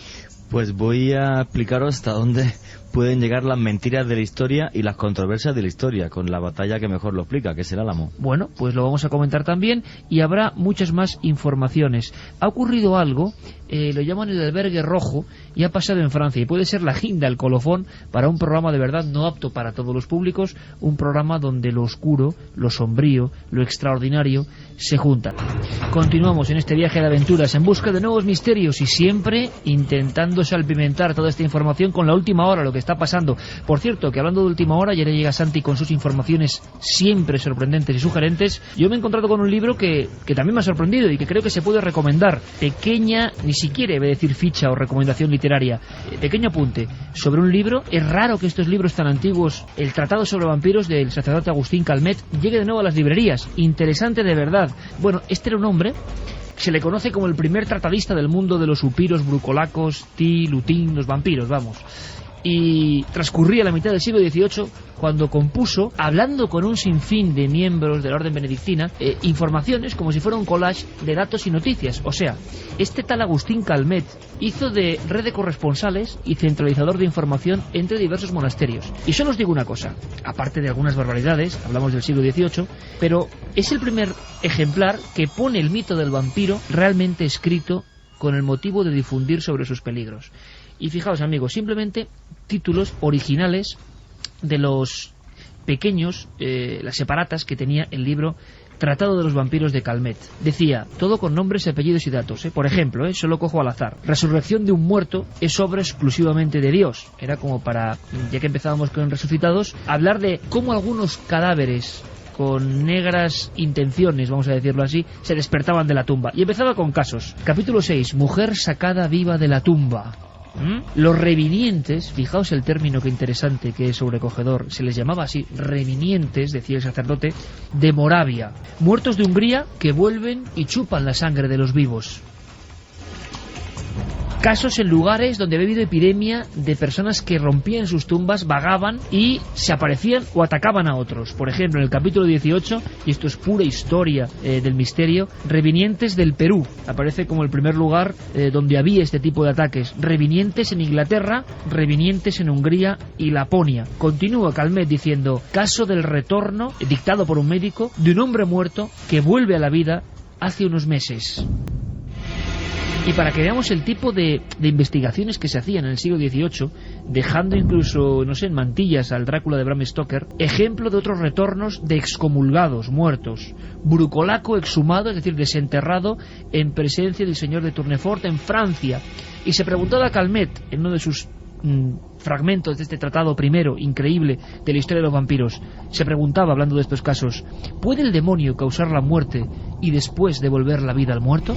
Pues voy a explicaros hasta dónde pueden llegar las mentiras de la historia y las controversias de la historia, con la batalla que mejor lo explica, que es el Álamo. Bueno, pues lo vamos a comentar también y habrá muchas más informaciones. Ha ocurrido algo, lo llaman el albergue rojo, y ha pasado en Francia, y puede ser la guinda, el colofón, para un programa de verdad no apto para todos los públicos, un programa donde lo oscuro, lo sombrío, lo extraordinario se juntan. Continuamos en este viaje de aventuras en busca de nuevos misterios y siempre intentando salpimentar toda esta información con la última hora, lo que está pasando. Por cierto, que hablando de última hora, ya llega Santi con sus informaciones siempre sorprendentes y sugerentes. Yo me he encontrado con un libro que también me ha sorprendido y que creo que se puede recomendar. Pequeña, ni siquiera debe decir ficha o recomendación literaria, pequeño apunte sobre un libro. Es raro que estos libros tan antiguos, el Tratado sobre vampiros del sacerdote Agustín Calmet, llegue de nuevo a las librerías. Interesante de verdad. Bueno, este era un hombre, se le conoce como el primer tratadista del mundo de los upiros, brucolacos, lutín, los vampiros, vamos. Y transcurría la mitad del siglo XVIII cuando compuso, hablando con un sinfín de miembros de la orden benedictina, informaciones como si fuera un collage de datos y noticias. O sea, este tal Agustín Calmet hizo de red de corresponsales y centralizador de información entre diversos monasterios. Y solo os digo una cosa, aparte de algunas barbaridades, hablamos del siglo XVIII, pero es el primer ejemplar que pone el mito del vampiro realmente escrito con el motivo de difundir sobre sus peligros. Y fijaos, amigos, simplemente títulos originales de los pequeños, las separatas que tenía el libro Tratado de los vampiros de Calmet. Decía, todo con nombres, apellidos y datos. Por ejemplo, solo cojo al azar. Resurrección de un muerto es obra exclusivamente de Dios. Era como para, ya que empezábamos con resucitados, hablar de cómo algunos cadáveres con negras intenciones, vamos a decirlo así, se despertaban de la tumba. Y empezaba con casos. Capítulo 6, mujer sacada viva de la tumba. Los revinientes, fijaos el término que interesante, que es sobrecogedor, se les llamaba así, revinientes, decía el sacerdote, de Moravia, muertos de Hungría que vuelven y chupan la sangre de los vivos. Casos en lugares donde había habido epidemia de personas que rompían sus tumbas, vagaban y se aparecían o atacaban a otros. Por ejemplo, en el capítulo 18, y esto es pura historia del misterio, revinientes del Perú. Aparece como el primer lugar donde había este tipo de ataques. Revinientes en Inglaterra, revinientes en Hungría y Laponia. Continúa Calmet diciendo, caso del retorno, dictado por un médico, de un hombre muerto que vuelve a la vida hace unos meses. Y para que veamos el tipo de investigaciones que se hacían en el siglo XVIII, dejando incluso, no sé, en mantillas al Drácula de Bram Stoker, ejemplo de otros retornos de excomulgados, muertos. Brucolaco exhumado, es decir, desenterrado en presencia del señor de Tournefort en Francia. Y se preguntaba a Calmet, en uno de sus fragmentos de este tratado primero, increíble, de la historia de los vampiros, se preguntaba, hablando de estos casos, ¿puede el demonio causar la muerte y después devolver la vida al muerto?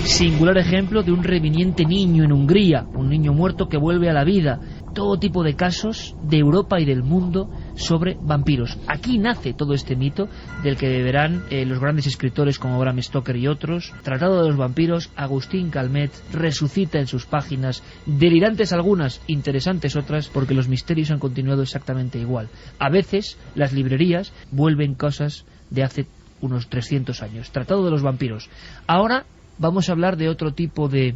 Singular ejemplo de un reviniente niño en Hungría, un niño muerto que vuelve a la vida. Todo tipo de casos de Europa y del mundo sobre vampiros. Aquí nace todo este mito del que beberán los grandes escritores como Bram Stoker y otros. Tratado de los vampiros, Agustín Calmet resucita en sus páginas, delirantes algunas, interesantes otras, porque los misterios han continuado exactamente igual. A veces las librerías vuelven cosas de hace unos 300 años. Tratado de los vampiros. Ahora vamos a hablar de otro tipo de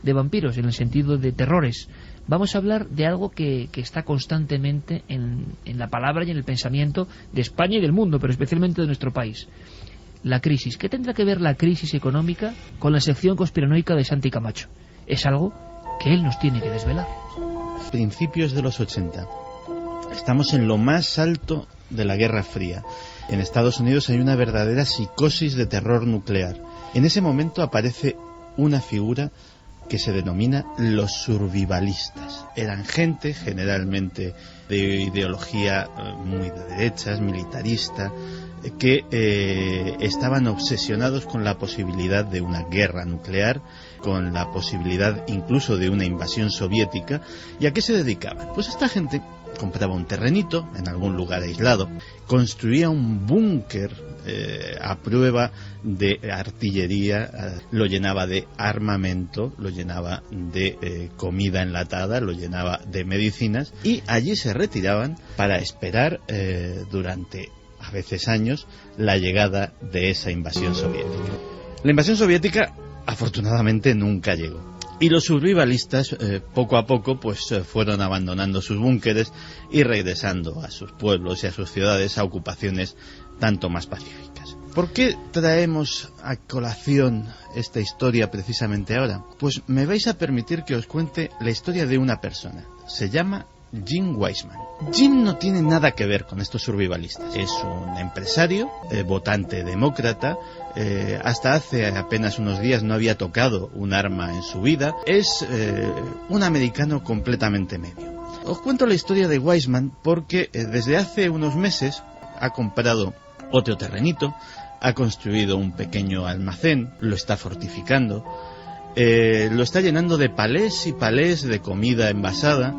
vampiros, en el sentido de terrores. Vamos a hablar de algo que está constantemente en la palabra y en el pensamiento de España y del mundo, pero especialmente de nuestro país. La crisis. ¿Qué tendrá que ver la crisis económica con la sección conspiranoica de Santi Camacho? Es algo que él nos tiene que desvelar. Principios de los 80. Estamos en lo más alto de la Guerra Fría. En Estados Unidos hay una verdadera psicosis de terror nuclear. En ese momento aparece una figura que se denomina los survivalistas. Eran gente generalmente de ideología muy de derechas, militarista, que estaban obsesionados con la posibilidad de una guerra nuclear, con la posibilidad incluso de una invasión soviética. ¿Y a qué se dedicaban? Pues esta gente compraba un terrenito en algún lugar aislado, construía un búnker a prueba de artillería, lo llenaba de armamento, lo llenaba de comida enlatada, lo llenaba de medicinas, y allí se retiraban para esperar durante a veces años la llegada de esa invasión soviética. La invasión soviética afortunadamente nunca llegó. Y los survivalistas poco a poco fueron abandonando sus búnkeres y regresando a sus pueblos y a sus ciudades a ocupaciones tanto más pacíficas. ¿Por qué traemos a colación esta historia precisamente ahora? Pues me vais a permitir que os cuente la historia de una persona. Se llama Jim Weissman. Jim no tiene nada que ver con estos survivalistas. Es un empresario, votante demócrata, hasta hace apenas unos días no había tocado un arma en su vida. Es un americano completamente medio. Os cuento la historia de Weissman porque desde hace unos meses ha comprado otro terrenito, ha construido un pequeño almacén, lo está fortificando, lo está llenando de palés y palés de comida envasada,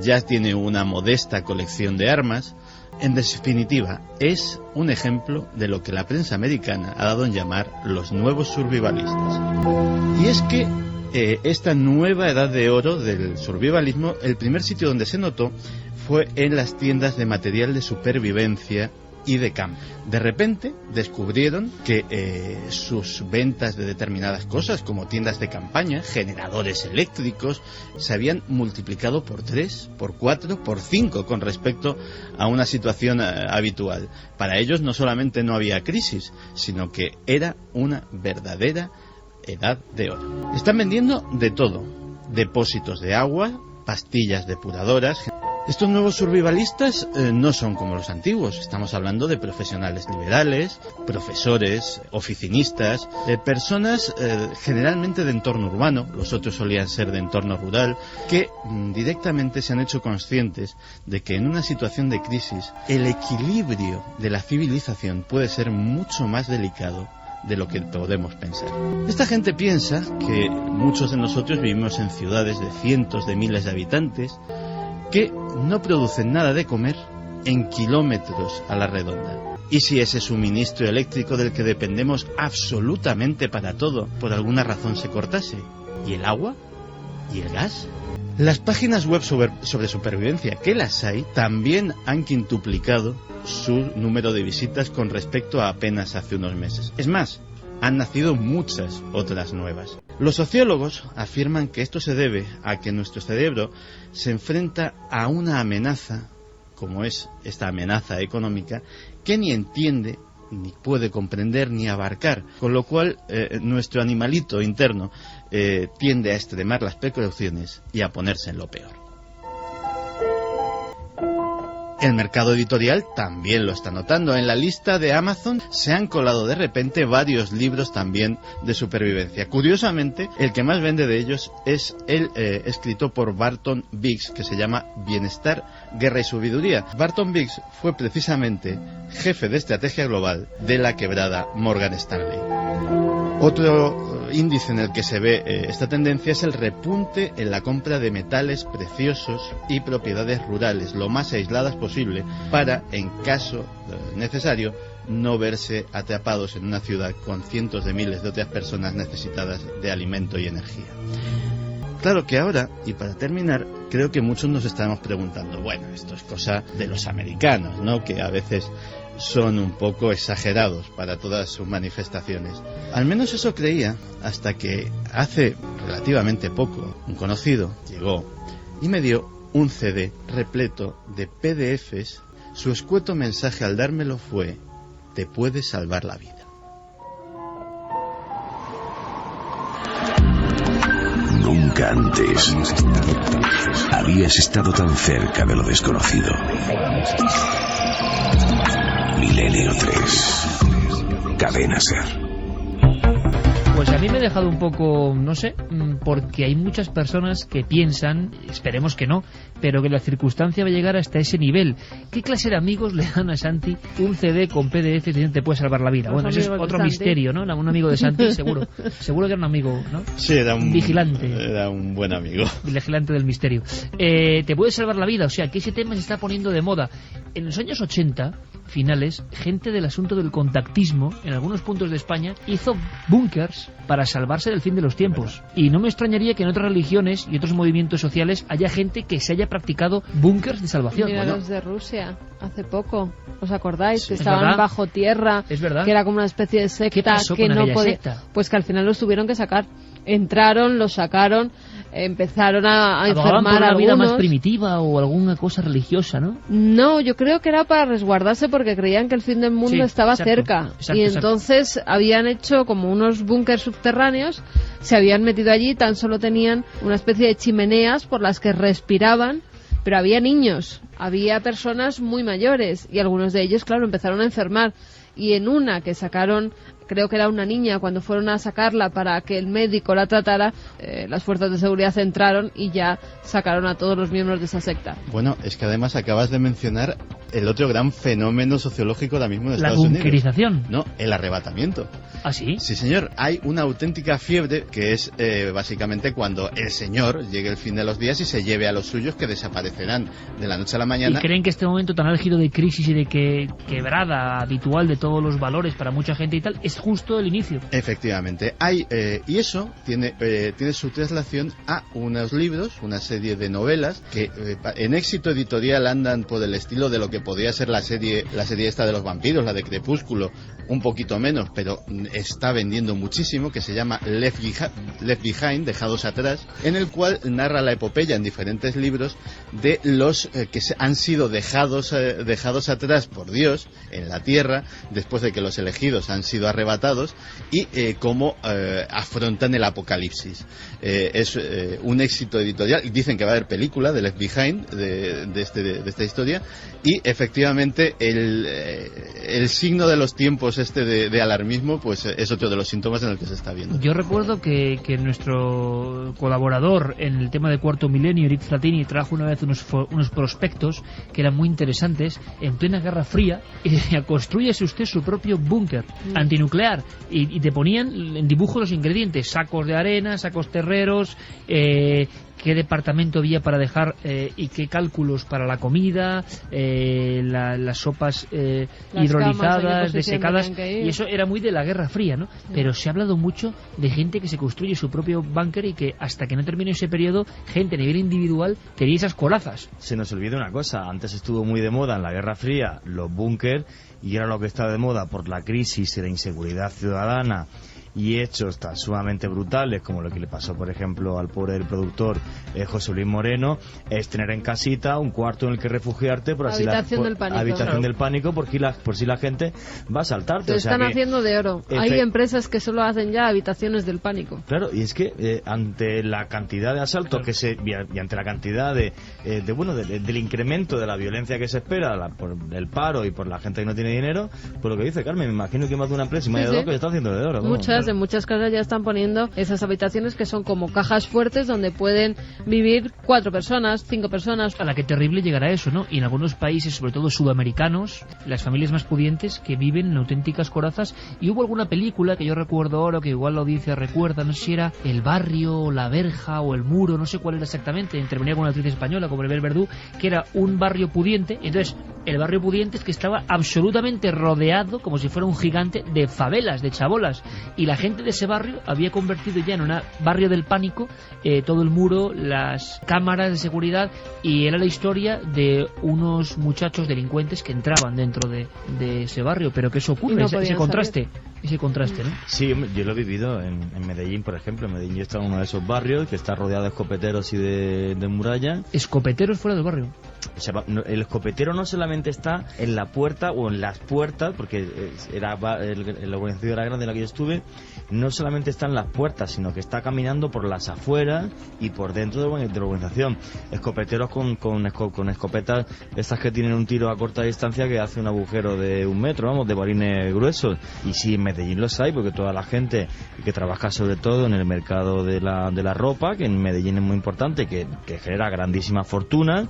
ya tiene una modesta colección de armas. En definitiva, es un ejemplo de lo que la prensa americana ha dado en llamar los nuevos survivalistas. Y es que esta nueva edad de oro del survivalismo, el primer sitio donde se notó fue en las tiendas de material de supervivencia y de campo. De repente descubrieron que sus ventas de determinadas cosas, como tiendas de campaña, generadores eléctricos, se habían multiplicado por 3, por 4, por 5 con respecto a una situación habitual. Para ellos no solamente no había crisis, sino que era una verdadera edad de oro. Están vendiendo de todo: depósitos de agua, pastillas depuradoras. Estos nuevos survivalistas no son como los antiguos. Estamos hablando de profesionales liberales, profesores, oficinistas, personas generalmente de entorno urbano, los otros solían ser de entorno rural, que directamente se han hecho conscientes de que en una situación de crisis el equilibrio de la civilización puede ser mucho más delicado de lo que podemos pensar. Esta gente piensa que muchos de nosotros vivimos en ciudades de cientos de miles de habitantes que no producen nada de comer en kilómetros a la redonda. ¿Y si ese suministro eléctrico del que dependemos absolutamente para todo, por alguna razón se cortase? ¿Y el agua? ¿Y el gas? Las páginas web sobre supervivencia, que las hay, también han quintuplicado su número de visitas con respecto a apenas hace unos meses. Es más, han nacido muchas otras nuevas. Los sociólogos afirman que esto se debe a que nuestro cerebro se enfrenta a una amenaza, como es esta amenaza económica, que ni entiende, ni puede comprender, ni abarcar, con lo cual nuestro animalito interno tiende a extremar las precauciones y a ponerse en lo peor. El mercado editorial también lo está notando. En la lista de Amazon se han colado de repente varios libros también de supervivencia. Curiosamente, el que más vende de ellos es el escrito por Barton Biggs, que se llama Bienestar, Guerra y Sabiduría. Barton Biggs fue precisamente jefe de estrategia global de la quebrada Morgan Stanley. Otro índice en el que se ve esta tendencia es el repunte en la compra de metales preciosos y propiedades rurales, lo más aisladas posible, para, en caso necesario, no verse atrapados en una ciudad con cientos de miles de otras personas necesitadas de alimento y energía. Claro que ahora, y para terminar, creo que muchos nos estamos preguntando, bueno, esto es cosa de los americanos, ¿no?, que a veces son un poco exagerados para todas sus manifestaciones. Al menos eso creía, hasta que hace relativamente poco un conocido llegó y me dio un CD repleto de PDFs. Su escueto mensaje al dármelo fue: te puede salvar la vida. Nunca antes habías estado tan cerca de lo desconocido. Milenio 3. Cadena SER. Pues a mí me ha dejado un poco, no sé, porque hay muchas personas que piensan, esperemos que no, pero que la circunstancia va a llegar hasta ese nivel. ¿Qué clase de amigos le dan a Santi un CD con PDF y dicen te puede salvar la vida? Bueno, ese es otro misterio, ¿no? Un amigo de Santi, seguro que era un amigo, ¿no? Sí, era un vigilante. Era un buen amigo. Vigilante del misterio. Te puede salvar la vida, o sea, que ese tema se está poniendo de moda. En los años 80, finales, gente del asunto del contactismo, en algunos puntos de España, hizo búnkers para salvarse del fin de los tiempos. Y no me extrañaría que en otras religiones y otros movimientos sociales haya gente que se haya practicado búnkers de salvación. Mira los de Rusia, hace poco, ¿os acordáis? Sí, que estaban bajo tierra, es verdad. Que era como una especie de secta. ¿Qué pasó que con no aquella podía... secta? Pues que al final los tuvieron que sacar. Entraron, los sacaron, empezaron a enfermar por una a vida algunos. más primitiva o alguna cosa religiosa, ¿no? No, yo creo que era para resguardarse porque creían que el fin del mundo estaba cerca. Y entonces habían hecho como unos búnkers subterráneos, se habían metido allí, tan solo tenían una especie de chimeneas por las que respiraban, pero había niños, había personas muy mayores y algunos de ellos, claro, empezaron a enfermar. Y en una que sacaron, creo que era una niña, cuando fueron a sacarla para que el médico la tratara, las fuerzas de seguridad entraron y ya sacaron a todos los miembros de esa secta. Bueno, es que además acabas de mencionar el otro gran fenómeno sociológico ahora mismo en Estados Unidos. La bunkerización. No, el arrebatamiento. ¿Ah, sí? Sí, señor. Hay una auténtica fiebre que es básicamente cuando el señor llegue el fin de los días y se lleve a los suyos que desaparecerán de la noche a la mañana. ¿Y creen que este momento tan álgido de crisis y de quebrada habitual de todos los valores para mucha gente y tal es justo el inicio? Efectivamente. Y eso tiene su traslación a unos libros, una serie de novelas que en éxito editorial andan por el estilo de lo que podría ser la serie esta de los vampiros, la de Crepúsculo, un poquito menos, pero está vendiendo muchísimo, que se llama Left Behind, Dejados Atrás, en el cual narra la epopeya en diferentes libros de los que han sido dejados atrás por Dios en la tierra después de que los elegidos han sido arrebatados y cómo afrontan el apocalipsis. Es un éxito editorial y dicen que va a haber película de Left Behind de esta historia y efectivamente el signo de los tiempos de alarmismo pues es otro de los síntomas en el que se está viendo. Yo recuerdo que nuestro colaborador en el tema de Cuarto Milenio, Eric Fratini, trajo una vez unos prospectos que eran muy interesantes en plena Guerra Fría y construyese usted su propio búnker antinuclear y te ponían en dibujo los ingredientes, sacos de arena, sacos terreros, qué departamento había para dejar y qué cálculos para la comida, las sopas hidrolizadas, desecadas, y eso era muy de la Guerra Fría, ¿no? Pero se ha hablado mucho de gente que se construye su propio búnker y que hasta que no termine ese periodo, gente a nivel individual tenía esas corazas. Se nos olvida una cosa, antes estuvo muy de moda en la Guerra Fría los búnker y ahora lo que está de moda por la crisis y la inseguridad ciudadana y hechos tan sumamente brutales como lo que le pasó por ejemplo al pobre del productor José Luis Moreno, es tener en casita un cuarto en el que refugiarte por así habitación del pánico por si la gente va a saltarte. Se están haciendo de oro. Hay empresas que solo hacen ya habitaciones del pánico. Claro, y es que ante la cantidad de asaltos y ante la cantidad del incremento de la violencia que se espera por el paro y por la gente que no tiene dinero, por lo que dice Carmen, me imagino que más de una empresa y más de dos que se está haciendo de oro. En muchas casas ya están poniendo esas habitaciones que son como cajas fuertes donde pueden vivir 4 personas, 5 personas. A la que terrible llegará eso, ¿no? Y en algunos países, sobre todo sudamericanos, las familias más pudientes que viven en auténticas corazas. Y hubo alguna película que yo recuerdo ahora, que igual la audiencia recuerda, no sé si era El Barrio, o La Verja o El Muro, no sé cuál era exactamente, intervenía con una actriz española como Maribel Verdú, que era un barrio pudiente. Entonces, el barrio pudiente es que estaba absolutamente rodeado, como si fuera un gigante, de favelas, de chabolas. Y la gente de ese barrio había convertido ya en un barrio del pánico todo el muro, las cámaras de seguridad, y era la historia de unos muchachos delincuentes que entraban dentro de ese barrio, pero que eso ocurre, ese contraste, ¿no? Sí, yo lo he vivido en Medellín, por ejemplo. En Medellín yo he estado en uno de esos barrios que está rodeado de escopeteros y de muralla. ¿Escopeteros fuera del barrio? O sea, el escopetero no solamente está en la puerta o en las puertas, porque la organización era grande en la que yo estuve, no solamente está en las puertas, sino que está caminando por las afueras y por dentro de la organización. Escopeteros con escopetas estas que tienen un tiro a corta distancia que hace un agujero de 1 metro, vamos, de balines gruesos. Y sí, en Medellín los hay, porque toda la gente que trabaja sobre todo en el mercado de la ropa, que en Medellín es muy importante, que genera grandísimas fortunas,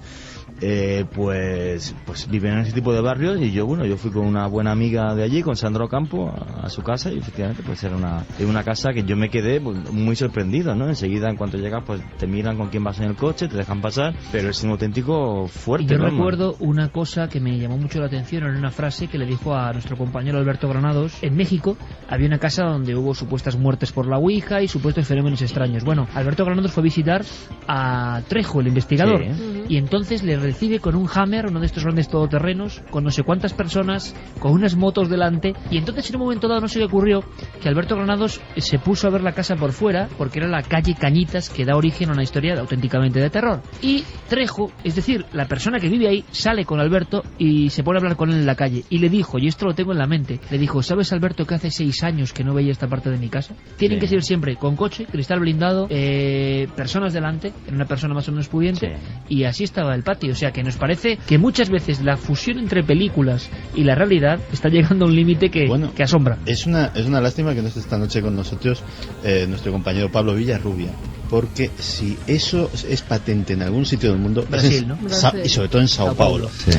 pues viven en ese tipo de barrios. Y yo fui con una buena amiga de allí, con Sandra Ocampo, a su casa, y efectivamente pues era una casa que yo me quedé muy sorprendido, ¿no? Enseguida, en cuanto llegas, pues te miran con quién vas en el coche, te dejan pasar, pero es un auténtico fuerte. Yo recuerdo una cosa que me llamó mucho la atención, en una frase que le dijo a nuestro compañero Alberto Granados. En México había una casa donde hubo supuestas muertes por la Ouija y supuestos fenómenos extraños. Bueno, Alberto Granados fue a visitar a Trejo, el investigador, y entonces le recibe con un Hammer, uno de estos grandes todoterrenos, con no sé cuántas personas, con unas motos delante, y entonces en un momento dado no sé qué ocurrió, que Alberto Granados se puso a ver la casa por fuera, porque era la calle Cañitas, que da origen a una historia auténticamente de terror. Y Trejo, es decir, la persona que vive ahí, sale con Alberto y se pone a hablar con él en la calle, y le dijo, y esto lo tengo en la mente, le dijo: ¿sabes, Alberto, que hace 6 años que no veía esta parte de mi casa? Tienen que ser siempre con coche, cristal blindado, personas delante, en una persona más o menos pudiente, y así estaba el patio. O sea, que nos parece que muchas veces la fusión entre películas y la realidad está llegando a un límite que asombra. Es una lástima que no esté esta noche con nosotros nuestro compañero Pablo Villarrubia, porque si eso es patente en algún sitio del mundo, Brasil, ¿no? Y sobre todo en Sao Paulo. Sí.